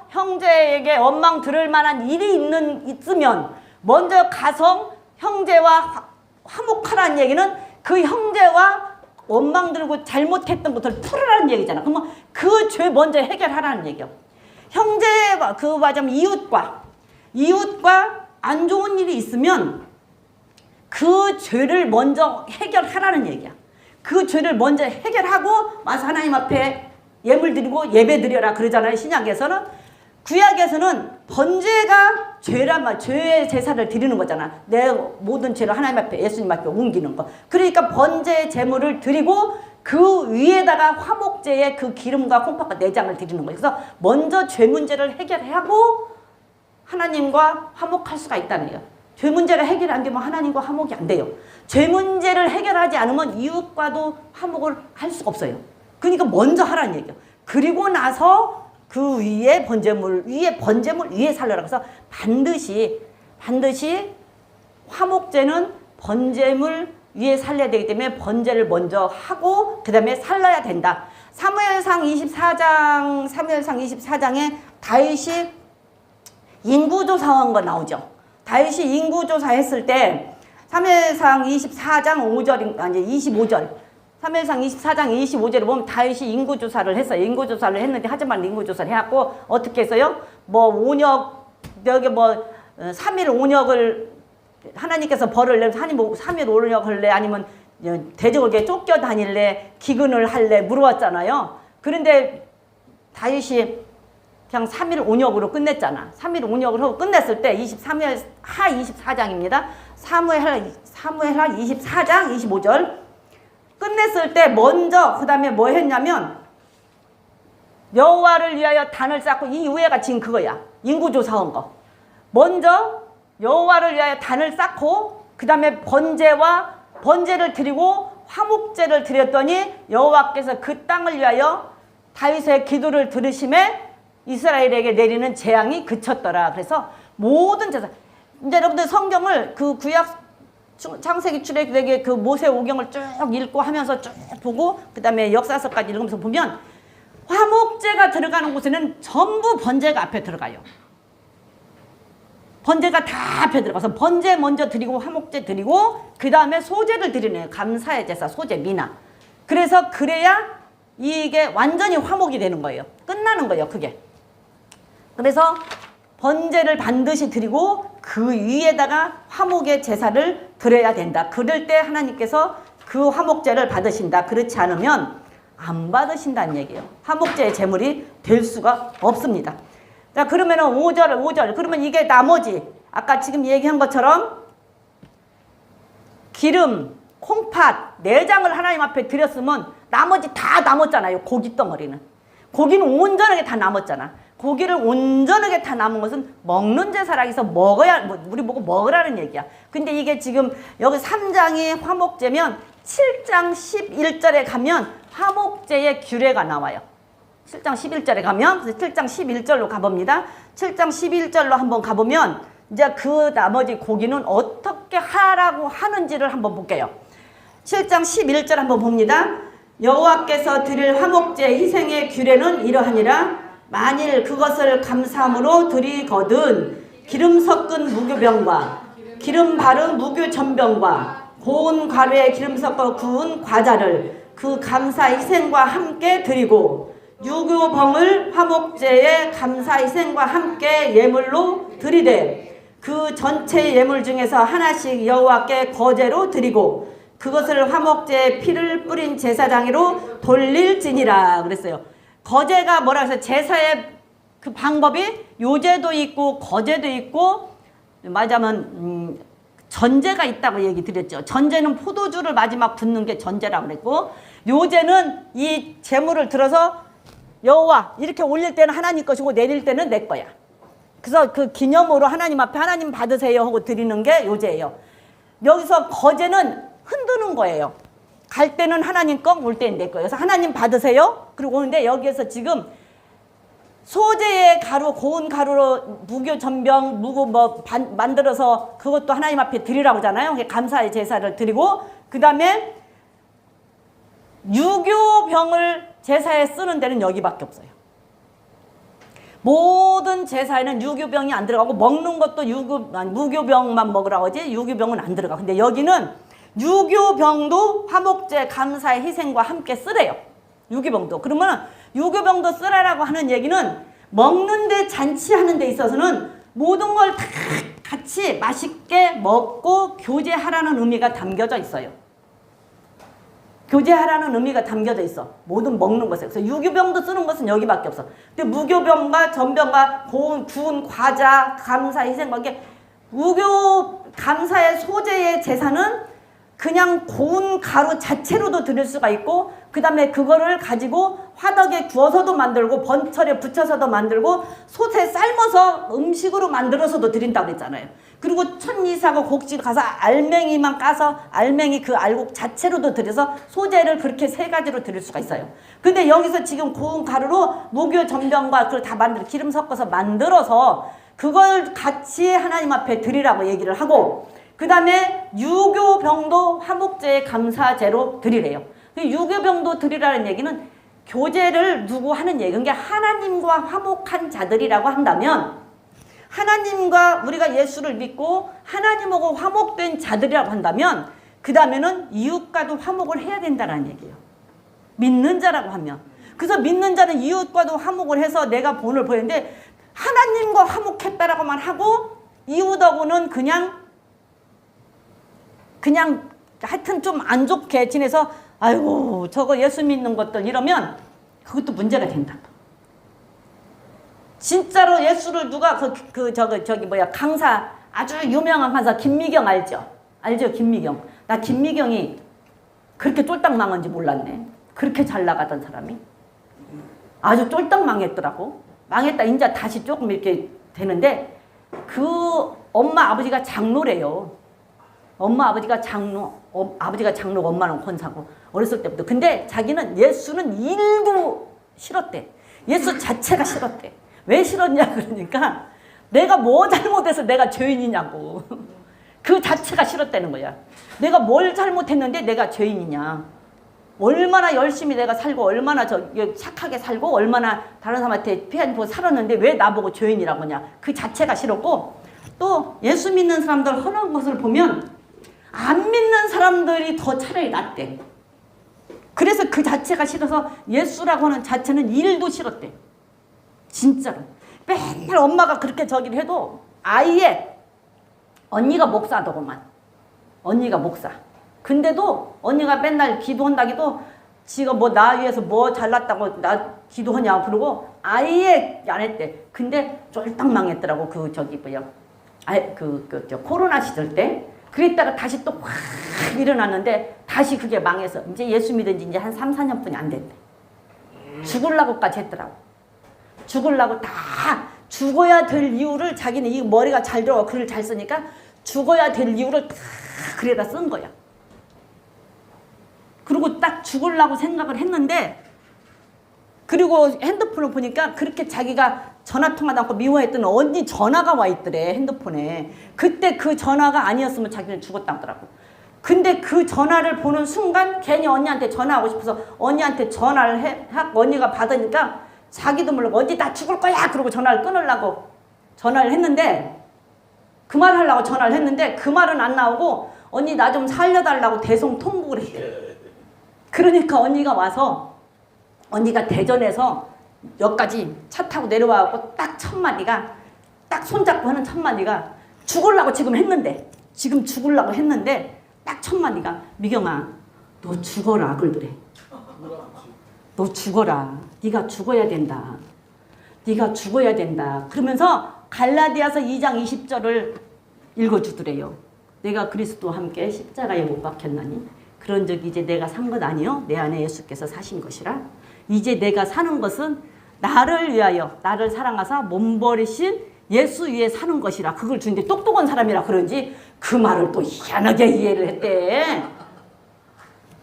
형제에게 원망 들을 만한 일이 있으면 먼저 가서 형제와 화목하라는 얘기는 그 형제와 원망 들고 잘못했던 것을 풀으라는 얘기잖아. 그러면 그 죄 먼저 해결하라는 얘기요. 형제와 그 맞으면 이웃과 안 좋은 일이 있으면 그 죄를 먼저 해결하라는 얘기야. 그 죄를 먼저 해결하고 와서 하나님 앞에 예물 드리고 예배 드려라 그러잖아요. 신약에서는. 구약에서는 번제가 죄의 제사를 드리는 거잖아. 내 모든 죄를 하나님 앞에 예수님 앞에 옮기는 거. 그러니까 번제 제물을 드리고 그 위에다가 화목제의 그 기름과 콩팥과 내장을 드리는 거예요. 그래서 먼저 죄 문제를 해결하고 하나님과 화목할 수가 있다는 거예요. 죄 문제가 해결 안 되면 하나님과 화목이 안 돼요. 죄 문제를 해결하지 않으면 이웃과도 화목을 할 수가 없어요. 그러니까 먼저 하라는 얘기예요. 그리고 나서 그 위에 번제물 위에 살려라. 그래서 반드시 화목제는 번제물 위에 살려야 되기 때문에 번제를 먼저 하고 그 다음에 살려야 된다. 사무엘상 24장에 다윗이 인구조사한 거 나오죠. 다윗이 인구조사 했을 때 사무엘상 24장 5절 아니 25절 사무엘상 24장 25절에 보면 다윗이 인구조사를 했어요. 인구조사를 했는데 하지만 인구조사를 해갖고 어떻게 했어요? 뭐 온역 여기 뭐 3일 온역을 하나님께서 벌을 내서 하나님 3일 온역 할래 아니면 대적에게 쫓겨 다닐래 기근을 할래 물어봤잖아요. 그런데 다윗이 그냥 3일 온역으로 끝냈잖아. 3일 온역을 하고 끝냈을 때 23일 하 24장입니다. 사무엘하 24장 25절 끝냈을 때 먼저 그 다음에 뭐 했냐면 여호와를 위하여 단을 쌓고 이 위에가 지금 그거야. 인구조사한 거. 먼저 여호와를 위하여 단을 쌓고 그 다음에 번제를 드리고 화목제를 드렸더니 여호와께서 그 땅을 위하여 다윗의 기도를 들으심에 이스라엘에게 내리는 재앙이 그쳤더라. 그래서 모든 제사 이제 여러분들 성경을 그 구약 창세기 출애굽기 그 모세오경을 쭉 읽고 하면서 쭉 보고 그 다음에 역사서까지 읽으면서 보면 화목제가 들어가는 곳에는 전부 번제가 앞에 들어가요. 번제가 다 앞에 들어가서 번제 먼저 드리고 화목제 드리고 그 다음에 소제를 드리는 감사의 제사 소제 미나. 그래서 그래야 이게 완전히 화목이 되는 거예요. 끝나는 거예요. 그게. 그래서 번제를 반드시 드리고 그 위에다가 화목의 제사를 드려야 된다. 그럴 때 하나님께서 그 화목제를 받으신다. 그렇지 않으면 안 받으신다는 얘기예요. 화목제의 제물이 될 수가 없습니다. 자, 그러면은 5절. 그러면 이게 나머지 아까 지금 얘기한 것처럼 기름, 콩팥, 내장을 하나님 앞에 드렸으면 나머지 다 남았잖아요. 고기 덩어리는. 고기는 온전하게 다 남았잖아. 고기를 온전하게 다 남은 것은 먹는 제사라 해서 먹어야, 우리 보고 먹으라는 얘기야. 근데 이게 지금 여기 3장이 화목제면 7장 11절에 가면 화목제의 규례가 나와요. 7장 11절에 가면, 그래서 7장 11절로 가봅니다. 7장 11절로 한번 가보면 이제 그 나머지 고기는 어떻게 하라고 하는지를 한번 볼게요. 7장 11절 한번 봅니다. 여호와께서 드릴 화목제 희생의 규례는 이러하니라. 만일 그것을 감사함으로 드리거든 기름 섞은 무교병과 기름 바른 무교전병과 고운 가루에 기름 섞어 구운 과자를 그 감사 희생과 함께 드리고 유교병을 화목제의 감사 희생과 함께 예물로 드리되 그 전체 예물 중에서 하나씩 여호와께 거제로 드리고 그것을 화목제의 피를 뿌린 제사장으로 돌릴지니라 그랬어요. 거제가 뭐라 해서 제사의 그 방법이 요제도 있고 거제도 있고 말하자면 전제가 있다고 얘기 드렸죠. 전제는 포도주를 마지막 붓는 게 전제라고 그랬고 요제는 이 제물을 들어서 여호와 이렇게 올릴 때는 하나님 것이고 내릴 때는 내 거야. 그래서 그 기념으로 하나님 앞에 하나님 받으세요 하고 드리는 게 요제예요. 여기서 거제는 흔드는 거예요. 갈 때는 하나님 거, 올 때는 내 거예요. 그래서 하나님 받으세요. 그리고 오는데 여기에서 지금 소재의 가루, 고운 가루로 무교 전병, 무고 만들어서 그것도 하나님 앞에 드리라고 하잖아요. 감사의 제사를 드리고 그 다음에 유교병을 제사에 쓰는 데는 여기밖에 없어요. 모든 제사에는 유교병이 안 들어가고 먹는 것도 무교병만 먹으라고 하지 유교병은 안 들어가. 근데 여기는 유교병도 화목제 감사의 희생과 함께 쓰래요. 유교병도. 그러면 유교병도 쓰라라고 하는 얘기는 먹는데 잔치하는 데 있어서는 모든 걸 다 같이 맛있게 먹고 교제하라는 의미가 담겨져 있어요. 교제하라는 의미가 담겨져 있어. 모든 먹는 것에. 그래서 유교병도 쓰는 것은 여기밖에 없어. 근데 무교병과 전병과 구운 과자, 감사, 희생과 이게 무교 감사의 소재의 제사는 그냥 고운 가루 자체로도 드릴 수가 있고 그 다음에 그거를 가지고 화덕에 구워서도 만들고 번철에 붙여서도 만들고 솥에 삶아서 음식으로 만들어서도 드린다고 그랬잖아요. 그리고 천이사고 곡식 가서 알맹이만 까서 알맹이 그 알곡 자체로도 드려서 소재를 그렇게 세 가지로 드릴 수가 있어요. 근데 여기서 지금 고운 가루로 무교 전병과 그걸 다 만들어 기름 섞어서 만들어서 그걸 같이 하나님 앞에 드리라고 얘기를 하고 그 다음에 유교병도 화목제의 감사제로 드리래요. 유교병도 드리라는 얘기는 교제를 누구 하는 얘기. 그러니까 하나님과 화목한 자들이라고 한다면 하나님과 우리가 예수를 믿고 하나님하고 화목된 자들이라고 한다면 그 다음에는 이웃과도 화목을 해야 된다는 얘기예요. 믿는 자라고 하면. 그래서 믿는 자는 이웃과도 화목을 해서 내가 본을 보이는데 하나님과 화목했다라고만 하고 이웃하고는 그냥 하여튼 좀 안 좋게 지내서 아이고 저거 예수 믿는 것들 이러면 그것도 문제가 된다. 진짜로 예수를 누가 저기 강사 아주 유명한 강사 김미경 알죠? 알죠? 김미경. 나 김미경이 그렇게 쫄딱 망한지 몰랐네. 그렇게 잘 나가던 사람이 아주 쫄딱 망했더라고. 망했다 이제 다시 조금 이렇게 되는데 그 엄마 아버지가 장로래요. 엄마 아버지가 장로, 아버지가 장로고 엄마는 권사고 어렸을 때부터. 근데 자기는 예수는 일도 싫었대. 예수 자체가 싫었대. 왜 싫었냐 그러니까 내가 뭐 잘못해서 내가 죄인이냐고. 그 자체가 싫었다는 거야. 내가 뭘 잘못했는데 내가 죄인이냐. 얼마나 열심히 내가 살고 얼마나 착하게 살고 얼마나 다른 사람한테 피한 보 살았는데 왜 나보고 죄인이라고 하냐. 그 자체가 싫었고 또 예수 믿는 사람들 하는 것을 보면 안 믿는 사람들이 더 차라리 낫대. 그래서 그 자체가 싫어서 예수라고 하는 자체는 일도 싫었대. 진짜로. 맨날 엄마가 그렇게 저기를 해도 아예 언니가 목사더구만. 언니가 목사. 근데도 언니가 맨날 기도한다기도 지가 뭐 나 위해서 뭐 잘났다고 나 기도하냐 그러고 아예 안 했대. 근데 쫄딱 망했더라고. 그 저기 뭐야. 저 코로나 시절 때. 그랬다가 다시 또 확 일어났는데 다시 그게 망해서 이제 예수 믿은 지 이제 한 3, 4년뿐이 안 됐대. 죽으려고까지 했더라고. 죽으려고 다 죽어야 될 이유를 자기는 이 머리가 잘 들어가 글을 잘 쓰니까 죽어야 될 이유를 다 글에다 쓴 거야. 그리고 딱 죽으려고 생각을 했는데 그리고 핸드폰을 보니까 그렇게 자기가 전화 통화도 않고 미워했던 언니 전화가 와 있더래 핸드폰에. 그때 그 전화가 아니었으면 자기는 죽었다 하더라고. 근데 그 전화를 보는 순간 괜히 언니한테 전화하고 싶어서 언니한테 전화를 하고 언니가 받으니까 자기도 모르고 언니 나 죽을 거야 그러고 전화를 끊으려고 전화를 했는데 그 말 하려고 전화를 했는데 그 말은 안 나오고 언니 나 좀 살려달라고 대성통곡을 했대. 그러니까 언니가 와서 언니가 대전에서 여기까지 차 타고 내려와갖고 딱 첫 마디가 딱 손잡고 하는 첫 마디가 죽으려고 지금 죽으려고 했는데 딱 첫 마디가 미경아 너 죽어라 그러더래. 너 죽어라. 네가 죽어야 된다. 네가 죽어야 된다. 그러면서 갈라디아서 2장 20절을 읽어주더래요. 내가 그리스도와 함께 십자가에 못 박혔나니 그런 적이 이제 내가 산 것 아니요 내 안에 예수께서 사신 것이라. 이제 내가 사는 것은 나를 위하여 나를 사랑하사 몸버리신 예수 위에 사는 것이라. 그걸 주는데 똑똑한 사람이라 그런지 그 말을 또 희한하게 이해를 했대.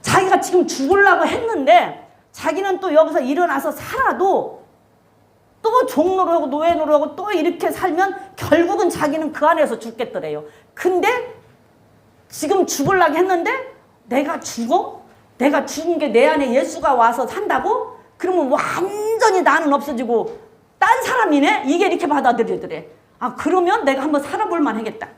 자기가 지금 죽으려고 했는데 자기는 또 여기서 일어나서 살아도 또 종로로 하고 노예노로 하고 또 이렇게 살면 결국은 자기는 그 안에서 죽겠더래요. 근데 지금 죽으려고 했는데 내가 죽어? 내가 죽은 게 내 안에 예수가 와서 산다고? 그러면 완전히 나는 없어지고 딴 사람이네? 이게 이렇게 받아들이더래. 아 그러면 내가 한번 살아볼 만하겠다.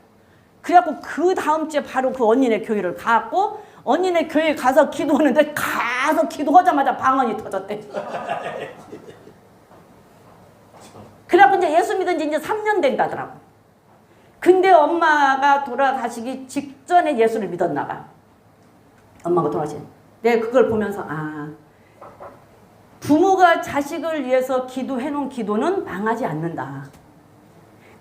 그래갖고 그 다음 주에 바로 그 언니네 교회를 가고 언니네 교회 가서 기도하는데 가서 기도하자마자 방언이 터졌대. 그래갖고 이제 예수 믿은 지 이제 3년 된다더라고. 근데 엄마가 돌아가시기 직전에 예수를 믿었나 봐. 엄마가 돌아가신. 내가 그걸 보면서 부모가 자식을 위해서 기도해놓은 기도는 망하지 않는다.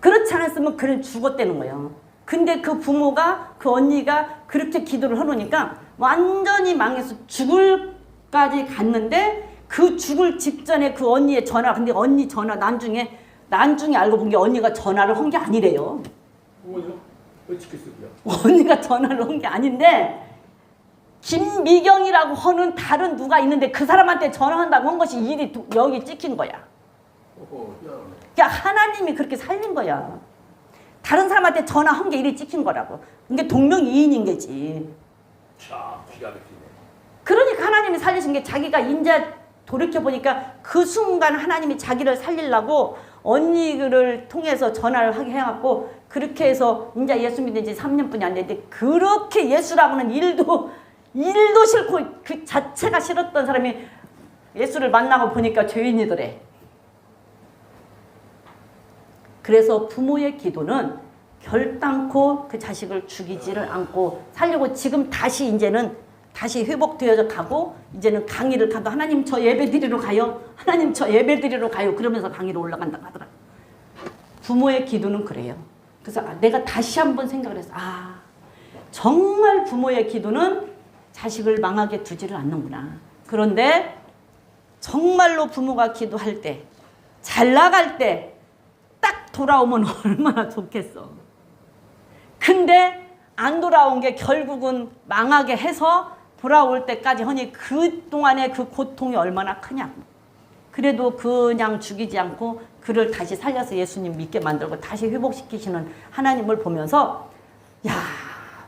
그렇지 않았으면 그는 죽었다는 거예요. 근데 그 부모가 그 언니가 그렇게 기도를 해놓으니까 완전히 망해서 죽을까지 갔는데 그 죽을 직전에 그 언니의 전화. 근데 언니 전화 나중에 알고 본 게 언니가 전화를 한 게 아니래요. 어머니가 왜 찍혔어요? 언니가 전화를 한 게 아닌데 김미경이라고 하는 다른 누가 있는데 그 사람한테 전화한다고 한 것이 일이 여기 찍힌 거야. 그러니까 하나님이 그렇게 살린 거야. 다른 사람한테 전화한 게 일이 찍힌 거라고. 이게 동명이인인 게지. 참 기가 막히네. 그러니까 하나님이 살리신 게 자기가 이제 돌이켜보니까 그 순간 하나님이 자기를 살리려고 언니를 통해서 전화를 하게 해갖고 그렇게 해서 이제 예수 믿은 지 3년뿐이 안 됐는데 그렇게 예수라고는 일도 싫고 그 자체가 싫었던 사람이 예수를 만나고 보니까 죄인이더래. 그래서 부모의 기도는 결단코 그 자식을 죽이지를 않고 살려고 지금 다시 이제는 다시 회복되어져 가고 이제는 강의를 가도 하나님 저 예배 드리러 가요. 하나님 저 예배 드리러 가요. 그러면서 강의로 올라간다고 하더라. 부모의 기도는 그래요. 그래서 내가 다시 한번 생각을 했어. 정말 부모의 기도는 자식을 망하게 두지를 않는구나. 그런데 정말로 부모가 기도할 때 잘 나갈 때 딱 돌아오면 얼마나 좋겠어. 근데 안 돌아온 게 결국은 망하게 해서 돌아올 때까지 하니 그동안의 그 고통이 얼마나 크냐고. 그래도 그냥 죽이지 않고 그를 다시 살려서 예수님 믿게 만들고 다시 회복시키시는 하나님을 보면서 야,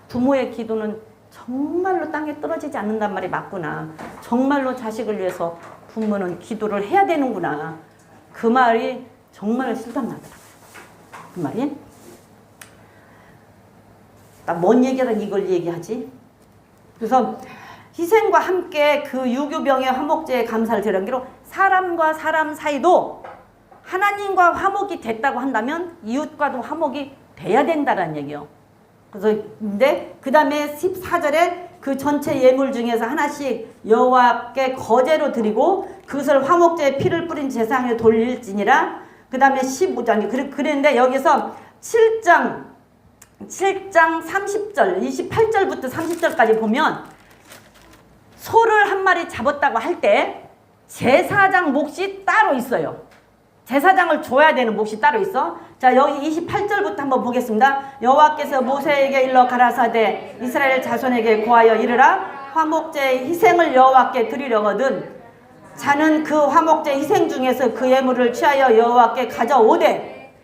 부모의 기도는 정말로 땅에 떨어지지 않는단 말이 맞구나. 정말로 자식을 위해서 부모는 기도를 해야 되는구나. 그 말이 정말 실감나더라고요. 그 말이. 나 뭔 얘기하다 이걸 얘기하지? 그래서 희생과 함께 그 유교병의 화목제에 감사를 드리기로 사람과 사람 사이도 하나님과 화목이 됐다고 한다면 이웃과도 화목이 돼야 된다는 얘기요. 그래서 근데 그 다음에 14절에 그 전체 예물 중에서 하나씩 여호와께 거제로 드리고 그것을 화목제에 피를 뿌린 제사장에 돌릴지니라. 그 다음에 15장이 그랬는데 여기서 7장 30절 28절부터 30절까지 보면 소를 한 마리 잡았다고 할 때 제사장 몫이 따로 있어요. 제사장을 줘야 되는 몫이 따로 있어. 자, 여기 28절부터 한번 보겠습니다. 여호와께서 모세에게 일러 가라사대 이스라엘 자손에게 고하여 이르라. 화목제의 희생을 여호와께 드리려거든 자는 그 화목제 희생 중에서 그 예물을 취하여 여호와께 가져오되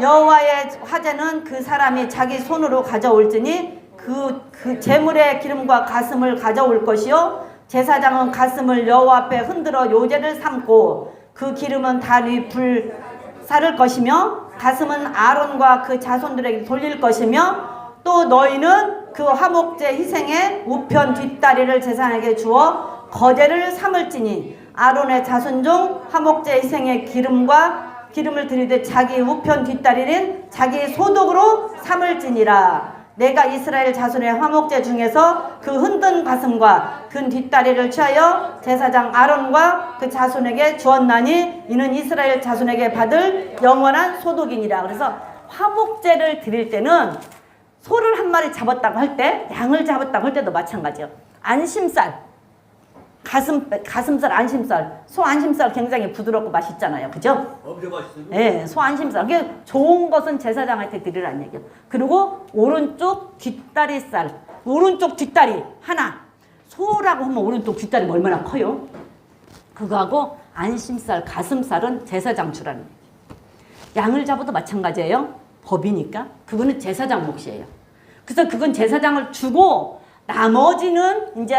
여호와의 화제는 그 사람이 자기 손으로 가져올지니 그 제물의 기름과 가슴을 가져올 것이요 제사장은 가슴을 여호와 앞에 흔들어 요제를 삼고 그 기름은 단 위 불사를 것이며 가슴은 아론과 그 자손들에게 돌릴 것이며 또 너희는 그 화목제 희생의 우편 뒷다리를 제사장에게 주어 거제를 삼을지니 아론의 자손 중 화목제 희생의 기름을 드리되 자기 우편 뒷다리는 자기 소득으로 삼을지니라. 내가 이스라엘 자손의 화목제 중에서 그 흔든 가슴과 그 뒷다리를 취하여 제사장 아론과 그 자손에게 주었나니 이는 이스라엘 자손에게 받을 영원한 소득이니라. 그래서 화목제를 드릴 때는 소를 한 마리 잡았다고 할 때, 양을 잡았다고 할 때도 마찬가지예요. 안심살, 가슴살, 안심살, 소 안심살 굉장히 부드럽고 맛있잖아요. 그죠? 엄청 맛있어요. 네, 소 안심살. 그게 좋은 것은 제사장한테 드리라는 얘기예요. 그리고 오른쪽 뒷다리살, 오른쪽 뒷다리 하나. 소라고 하면 오른쪽 뒷다리가 얼마나 커요? 그거하고 안심살, 가슴살은 제사장 주라는 얘기예요. 양을 잡아도 마찬가지예요. 법이니까. 그거는 제사장 몫이에요. 그래서 그건 제사장을 주고 나머지는 이제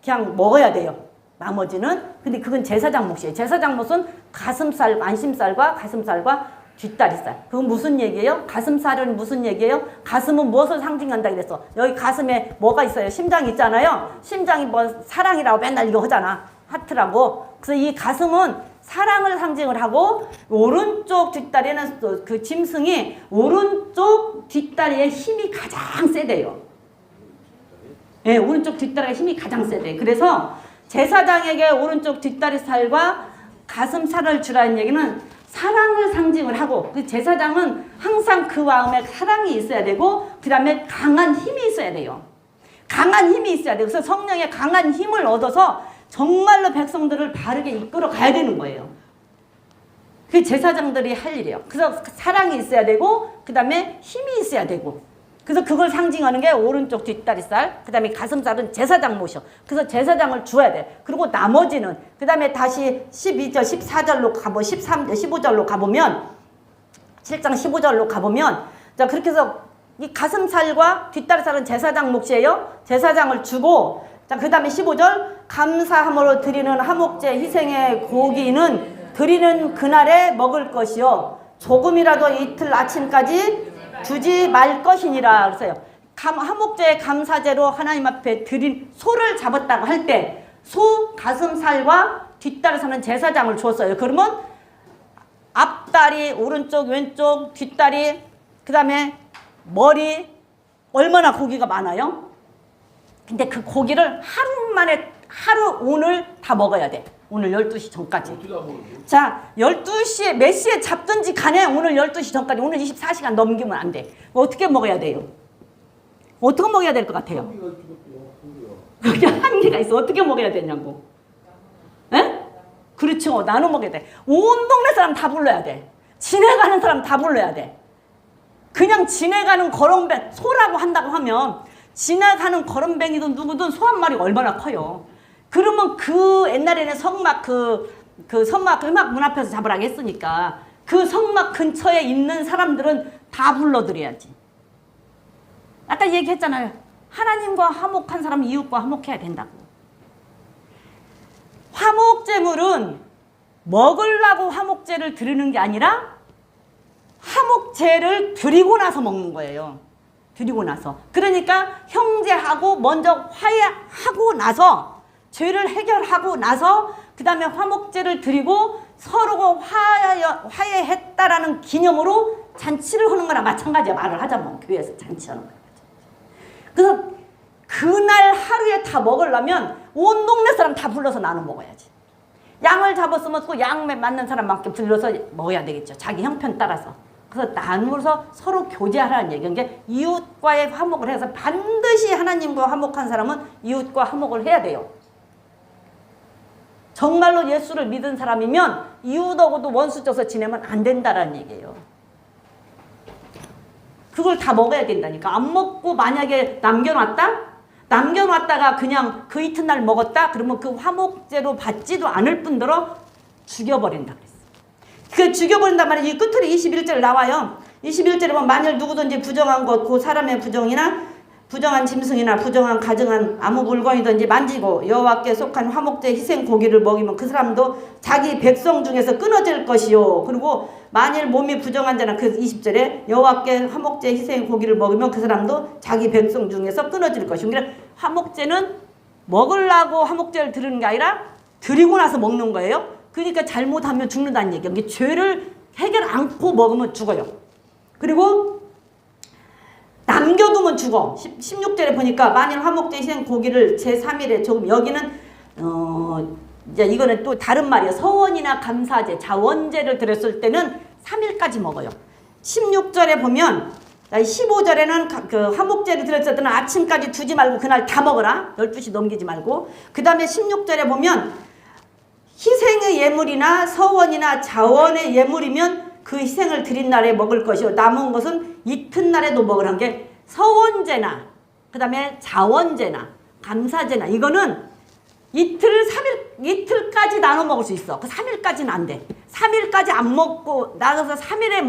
그냥 먹어야 돼요. 나머지는. 근데 그건 제사장 몫이에요. 제사장 몫은 가슴살, 안심살과 가슴살과 뒷다리살. 그건 무슨 얘기예요? 가슴살은 무슨 얘기예요? 가슴은 무엇을 상징한다 그랬어? 여기 가슴에 뭐가 있어요? 심장이 있잖아요. 심장이 뭐 사랑이라고 맨날 이거 하잖아. 하트라고. 그래서 이 가슴은 사랑을 상징을 하고 오른쪽 뒷다리는 그 짐승이 오른쪽 뒷다리에 힘이 가장 세대요. 네, 오른쪽 뒷다리가 힘이 가장 세대. 그래서 제사장에게 오른쪽 뒷다리 살과 가슴 살을 주라는 얘기는 사랑을 상징을 하고 그 제사장은 항상 그 마음에 사랑이 있어야 되고 그 다음에 강한 힘이 있어야 돼요. 강한 힘이 있어야 돼요. 그래서 성령의 강한 힘을 얻어서 정말로 백성들을 바르게 이끌어 가야 되는 거예요. 그게 제사장들이 할 일이에요. 그래서 사랑이 있어야 되고 그 다음에 힘이 있어야 되고 그래서 그걸 상징하는 게 오른쪽 뒷다리살, 그 다음에 가슴살은 제사장 모셔. 그래서 제사장을 줘야 돼. 그리고 나머지는, 그 다음에 다시 12절, 14절로 15절로 가보면, 7장 15절로 가보면, 자, 그렇게 해서 이 가슴살과 뒷다리살은 제사장 몫이에요. 제사장을 주고, 자, 그 다음에 15절, 감사함으로 드리는 화목제 희생의 고기는 드리는 그날에 먹을 것이요. 조금이라도 이틀 아침까지 주지 말 것이니라. 그래서요. 화목제의 감사제로 하나님 앞에 드린 소를 잡았다고 할 때 소 가슴살과 뒷다리살은 제사장을 줬어요. 그러면 앞다리, 오른쪽, 왼쪽, 뒷다리, 그 다음에 머리 얼마나 고기가 많아요? 근데 그 고기를 하루 오늘 다 먹어야 돼. 오늘 12시 전까지. 자, 12시에 몇 시에 잡든지 간에 오늘 12시 전까지 오늘 24시간 넘기면 안 돼. 어떻게 먹어야 돼요? 어떻게 먹어야 될 것 같아요? 그게 한계가 있어. 어떻게 먹어야 되냐고. 에? 그렇죠. 나눠 먹어야 돼. 온 동네 사람 다 불러야 돼. 지내가는 사람 다 불러야 돼. 그냥 지내가는 거렁뱅, 소라고 한다고 하면 지나가는 거렁뱅이든 누구든 소 한 마리가 얼마나 커요. 그러면 그 옛날에는 성막 그 성막 음악 문 앞에서 잡으라고 했으니까 그 성막 근처에 있는 사람들은 다 불러드려야지. 아까 얘기했잖아요. 하나님과 화목한 사람은 이웃과 화목해야 된다고. 화목제물은 먹으려고 화목제를 드리는 게 아니라 화목제를 드리고 나서 먹는 거예요. 드리고 나서. 그러니까 형제하고 먼저 화해하고 나서 죄를 해결하고 나서 그 다음에 화목제를 드리고 서로가 화해했다라는 기념으로 잔치를 하는 거나 마찬가지야. 말을 하자면 교회에서 잔치하는 거야. 그래서 그날 하루에 다 먹으려면 온 동네 사람 다 불러서 나눠 먹어야지. 양을 잡았으면 그 양 맞는 사람만큼 불러서 먹어야 되겠죠. 자기 형편 따라서. 그래서 나누어서 서로 교제하라는 얘기예요. 그러니까 이웃과의 화목을 해서 반드시 하나님과 화목한 사람은 이웃과 화목을 해야 돼요. 정말로 예수를 믿은 사람이면 이웃하고도 원수 져서 지내면 안 된다라는 얘기예요. 그걸 다 먹어야 된다니까. 안 먹고 만약에 남겨놨다가 그냥 그 이튿날 먹었다? 그러면 그 화목제로 받지도 않을 뿐더러 죽여버린다 그랬어. 그 죽여버린단 말이야. 이 끝으로 21절 나와요. 21절에 보면 만일 누구든지 부정한 것, 그 사람의 부정이나 부정한 짐승이나 부정한 가정한 아무 물건이든지 만지고 여호와께 속한 화목제 희생 고기를 먹이면 그 사람도 자기 백성 중에서 끊어질 것이요. 그리고 만일 몸이 부정한 자는 그 20절에 여호와께 화목제 희생 고기를 먹이면 그 사람도 자기 백성 중에서 끊어질 것이요. 그러니까 화목제는 먹으려고 화목제를 드리는 게 아니라 드리고 나서 먹는 거예요. 그러니까 잘못하면 죽는다는 얘기예요. 이게 죄를 해결 않고 먹으면 죽어요. 그리고 남겨두면 죽어. 16절에 보니까 만일 화목제 희생 고기를 제3일에 조금 여기는 이제 이거는 또 다른 말이에요. 서원이나 감사제, 자원제를 드렸을 때는 3일까지 먹어요. 16절에 보면 15절에는 그 화목제를 드렸을 때는 아침까지 두지 말고 그날 다 먹어라. 12시 넘기지 말고. 그 다음에 16절에 보면 희생의 예물이나 서원이나 자원의 예물이면 그 희생을 드린 날에 먹을 것이요. 남은 것은 이튿날에도 먹으라는 게 서원제나 그 다음에 자원제나 감사제나 이거는 이틀까지 나눠 먹을 수 있어. 그 3일까지는 안 돼. 3일까지 안 먹고 나가서 3일에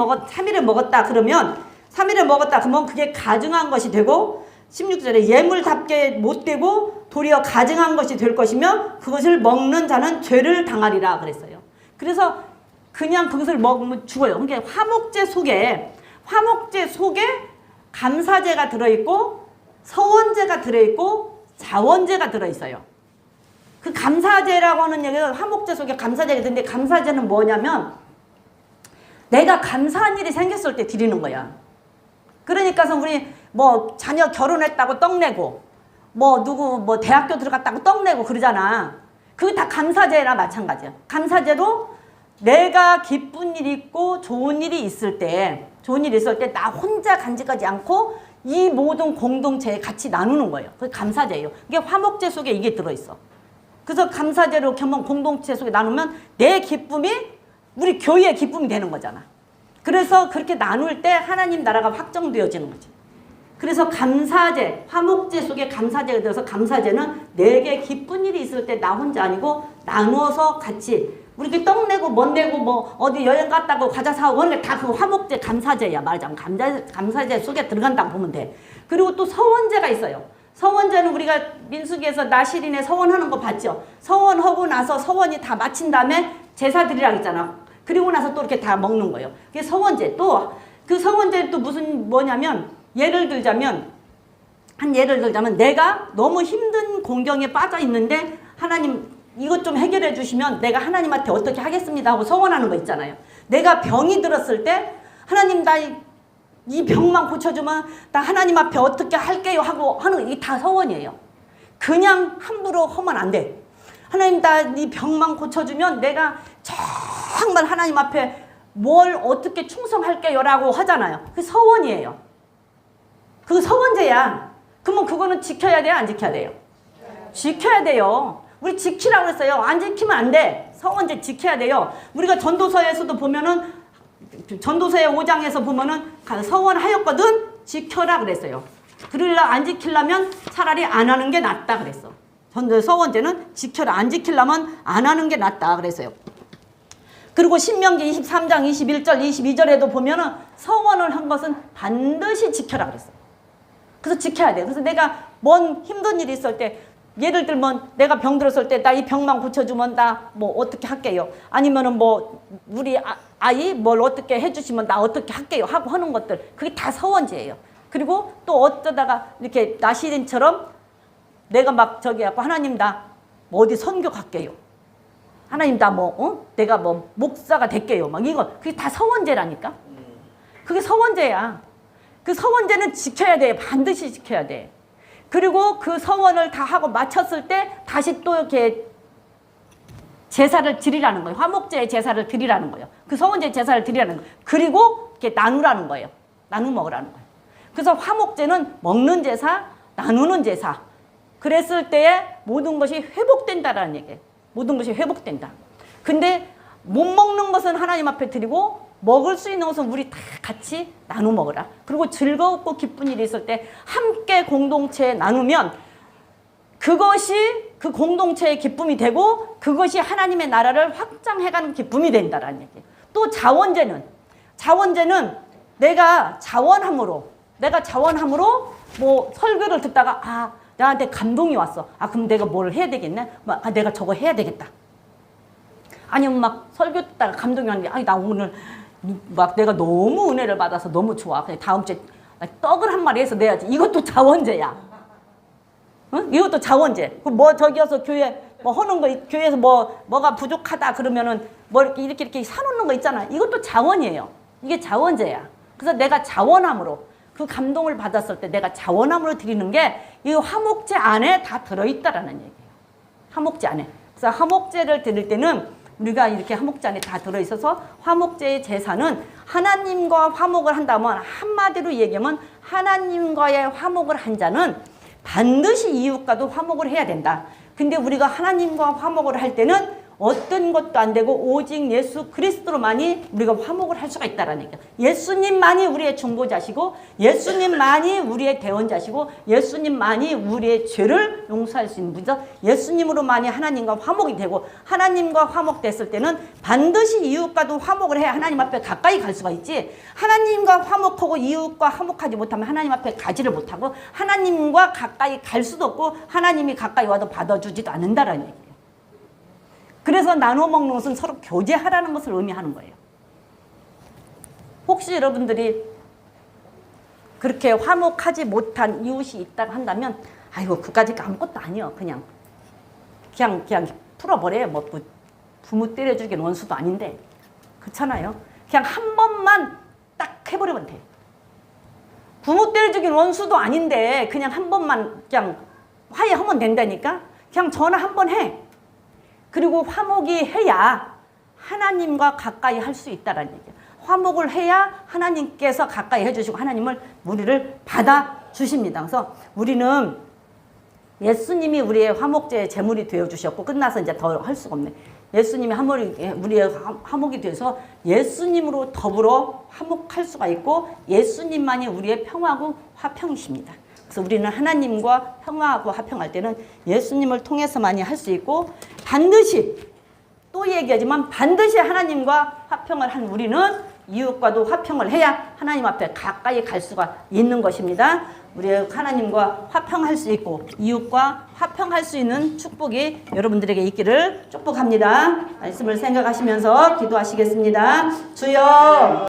먹었다 그러면 3일에 먹었다 그러면 그게 가증한 것이 되고 16절에 예물답게 못 되고 도리어 가증한 것이 될 것이며 그것을 먹는 자는 죄를 당하리라 그랬어요. 그래서 그냥 그것을 먹으면 죽어요. 그러니까 화목제 속에 감사제가 들어있고 서원제가 들어있고 자원제가 들어있어요. 그 감사제라고 하는 얘기는 화목제 속에 감사제가 있는데 감사제는 뭐냐면 내가 감사한 일이 생겼을 때 드리는 거야. 그러니까 우리 뭐 자녀 결혼했다고 떡내고 뭐 누구 뭐 대학교 들어갔다고 떡내고 그러잖아. 그게 다 감사제나 마찬가지야. 감사제로 내가 기쁜 일이 있고 좋은 일이 있을 때 나 혼자 간직하지 않고 이 모든 공동체에 같이 나누는 거예요. 그게 감사제예요. 이게 화목제 속에 이게 들어있어. 그래서 감사제로 공동체 속에 나누면 내 기쁨이 우리 교회의 기쁨이 되는 거잖아. 그래서 그렇게 나눌 때 하나님 나라가 확정되어지는 거지. 그래서 감사제, 화목제 속에 감사제가 들어서 감사제는 내게 기쁜 일이 있을 때 나 혼자 아니고 나누어서 같이 우리 떡 내고 멋 내고 뭐 어디 여행 갔다고 과자 사오고 하는 게 다 그 화목제 감사제야. 말하자면 감사제 속에 들어간다고 보면 돼. 그리고 또 서원제가 있어요. 서원제는 우리가 민수기에서 나시린에 서원하는 거 봤죠. 서원하고 나서 서원이 다 마친 다음에 제사 드리라고 했잖아. 그리고 나서 또 이렇게 다 먹는 거예요. 그게 서원제. 또 그 서원제는 또 뭐냐면 예를 들자면 내가 너무 힘든 공경에 빠져 있는데 하나님 이것 좀 해결해 주시면 내가 하나님한테 어떻게 하겠습니다 하고 서원하는 거 있잖아요. 내가 병이 들었을 때 하나님 나 이 병만 고쳐주면 나 하나님 앞에 어떻게 할게요 하고 하는 이게 다 서원이에요. 그냥 함부로 하면 안 돼. 하나님 나 이 병만 고쳐주면 내가 정말 하나님 앞에 뭘 어떻게 충성할게요 라고 하잖아요. 그게 서원이에요. 그거 서원제야. 그러면 그거는 지켜야 돼요? 안 지켜야 돼요? 지켜야 돼요. 우리 지키라고 했어요. 안 지키면 안 돼. 서원제 지켜야 돼요. 우리가 전도서에서도 보면은 전도서의 5장에서 보면은 서원하였거든 지켜라 그랬어요. 그러려 안 지키려면 차라리 안 하는 게 낫다 그랬어. 서원제는 지켜라. 안 지키려면 안 하는 게 낫다 그랬어요. 그리고 신명기 23장 21절 22절에도 보면은 서원을 한 것은 반드시 지켜라 그랬어요. 그래서 지켜야 돼요. 그래서 내가 뭔 힘든 일이 있을 때 예를 들면 내가 병 들었을 때 나 이 병만 고쳐주면 나 뭐 어떻게 할게요. 아니면은 뭐 우리 아이 뭘 어떻게 해주시면 나 어떻게 할게요 하고 하는 것들 그게 다 서원제예요. 그리고 또 어쩌다가 이렇게 나시린처럼 내가 막 저기 하고 하나님 나 뭐 어디 선교 갈게요. 하나님 나 뭐 내가 뭐 목사가 될게요. 막 이거 그게 다 서원제라니까. 그게 서원제야. 그 서원제는 지켜야 돼. 반드시 지켜야 돼. 그리고 그 서원을 다 하고 마쳤을 때 다시 또 이렇게 제사를 드리라는 거예요. 화목제의 제사를 드리라는 거예요. 그 서원제 제사를 드리라는 거예요. 그리고 이렇게 나누라는 거예요. 나누 먹으라는 거예요. 그래서 화목제는 먹는 제사, 나누는 제사. 그랬을 때에 모든 것이 회복된다라는 얘기예요. 모든 것이 회복된다. 근데 못 먹는 것은 하나님 앞에 드리고 먹을 수 있는 것은 우리 다 같이 나누 먹으라. 그리고 즐겁고 기쁜 일이 있을 때 함께 공동체에 나누면 그것이 그 공동체의 기쁨이 되고 그것이 하나님의 나라를 확장해가는 기쁨이 된다라는 얘기예요. 또 자원제는 내가 자원함으로 뭐 설교를 듣다가 나한테 감동이 왔어. 그럼 내가 뭘 해야 되겠네? 내가 저거 해야 되겠다. 아니면 막 설교 듣다가 감동이 왔는데 나 오늘 막 내가 너무 은혜를 받아서 너무 좋아. 그냥 다음 주에 떡을 한 마리 해서 내야지. 이것도 자원제야. 응? 이것도 자원제. 뭐 저기여서 교회 뭐 하는 거 교회에서 뭐가 부족하다 그러면은 뭐 이렇게 사놓는 거 있잖아. 이것도 자원이에요. 이게 자원제야. 그래서 내가 자원함으로 그 감동을 받았을 때 내가 자원함으로 드리는 게 이 화목제 안에 다 들어있다라는 얘기예요. 화목제 안에. 그래서 화목제를 드릴 때는 우리가 이렇게 화목제 안에 다 들어있어서 화목제의 제사는 하나님과 화목을 한다면 한마디로 얘기하면 하나님과의 화목을 한 자는 반드시 이웃과도 화목을 해야 된다. 근데 우리가 하나님과 화목을 할 때는 어떤 것도 안 되고 오직 예수 그리스도로만이 우리가 화목을 할 수가 있다라는 얘기예요. 예수님만이 우리의 중보자시고 예수님만이 우리의 대원자시고 예수님만이 우리의 죄를 용서할 수 있는 분이죠. 예수님으로만이 하나님과 화목이 되고 하나님과 화목됐을 때는 반드시 이웃과도 화목을 해야 하나님 앞에 가까이 갈 수가 있지. 하나님과 화목하고 이웃과 화목하지 못하면 하나님 앞에 가지를 못하고 하나님과 가까이 갈 수도 없고 하나님이 가까이 와도 받아주지도 않는다라는 얘기예요. 그래서 나눠 먹는 것은 서로 교제하라는 것을 의미하는 거예요. 혹시 여러분들이 그렇게 화목하지 못한 이웃이 있다고 한다면 그까짓 아무것도 아니에요. 그냥 풀어버려요. 뭐 부모 때려주긴 원수도 아닌데 그렇잖아요. 그냥 한 번만 딱 해버리면 돼. 부모 때려주긴 원수도 아닌데 그냥 한 번만 그냥 화해하면 된다니까. 그냥 전화 한 번 해. 그리고 화목이 해야 하나님과 가까이 할 수 있다라는 얘기예요. 화목을 해야 하나님께서 가까이 해주시고 하나님을 우리를 받아주십니다. 그래서 우리는 예수님이 우리의 화목제의 제물이 되어주셨고 끝나서 이제 더 할 수가 없네. 예수님이 우리의 화목이 돼서 예수님으로 더불어 화목할 수가 있고 예수님만이 우리의 평화고 화평이십니다. 그래서 우리는 하나님과 평화하고 화평할 때는 예수님을 통해서만이 할 수 있고 반드시 또 얘기하지만 반드시 하나님과 화평을 한 우리는 이웃과도 화평을 해야 하나님 앞에 가까이 갈 수가 있는 것입니다. 우리 하나님과 화평할 수 있고 이웃과 화평할 수 있는 축복이 여러분들에게 있기를 축복합니다. 말씀을 생각하시면서 기도하시겠습니다. 주여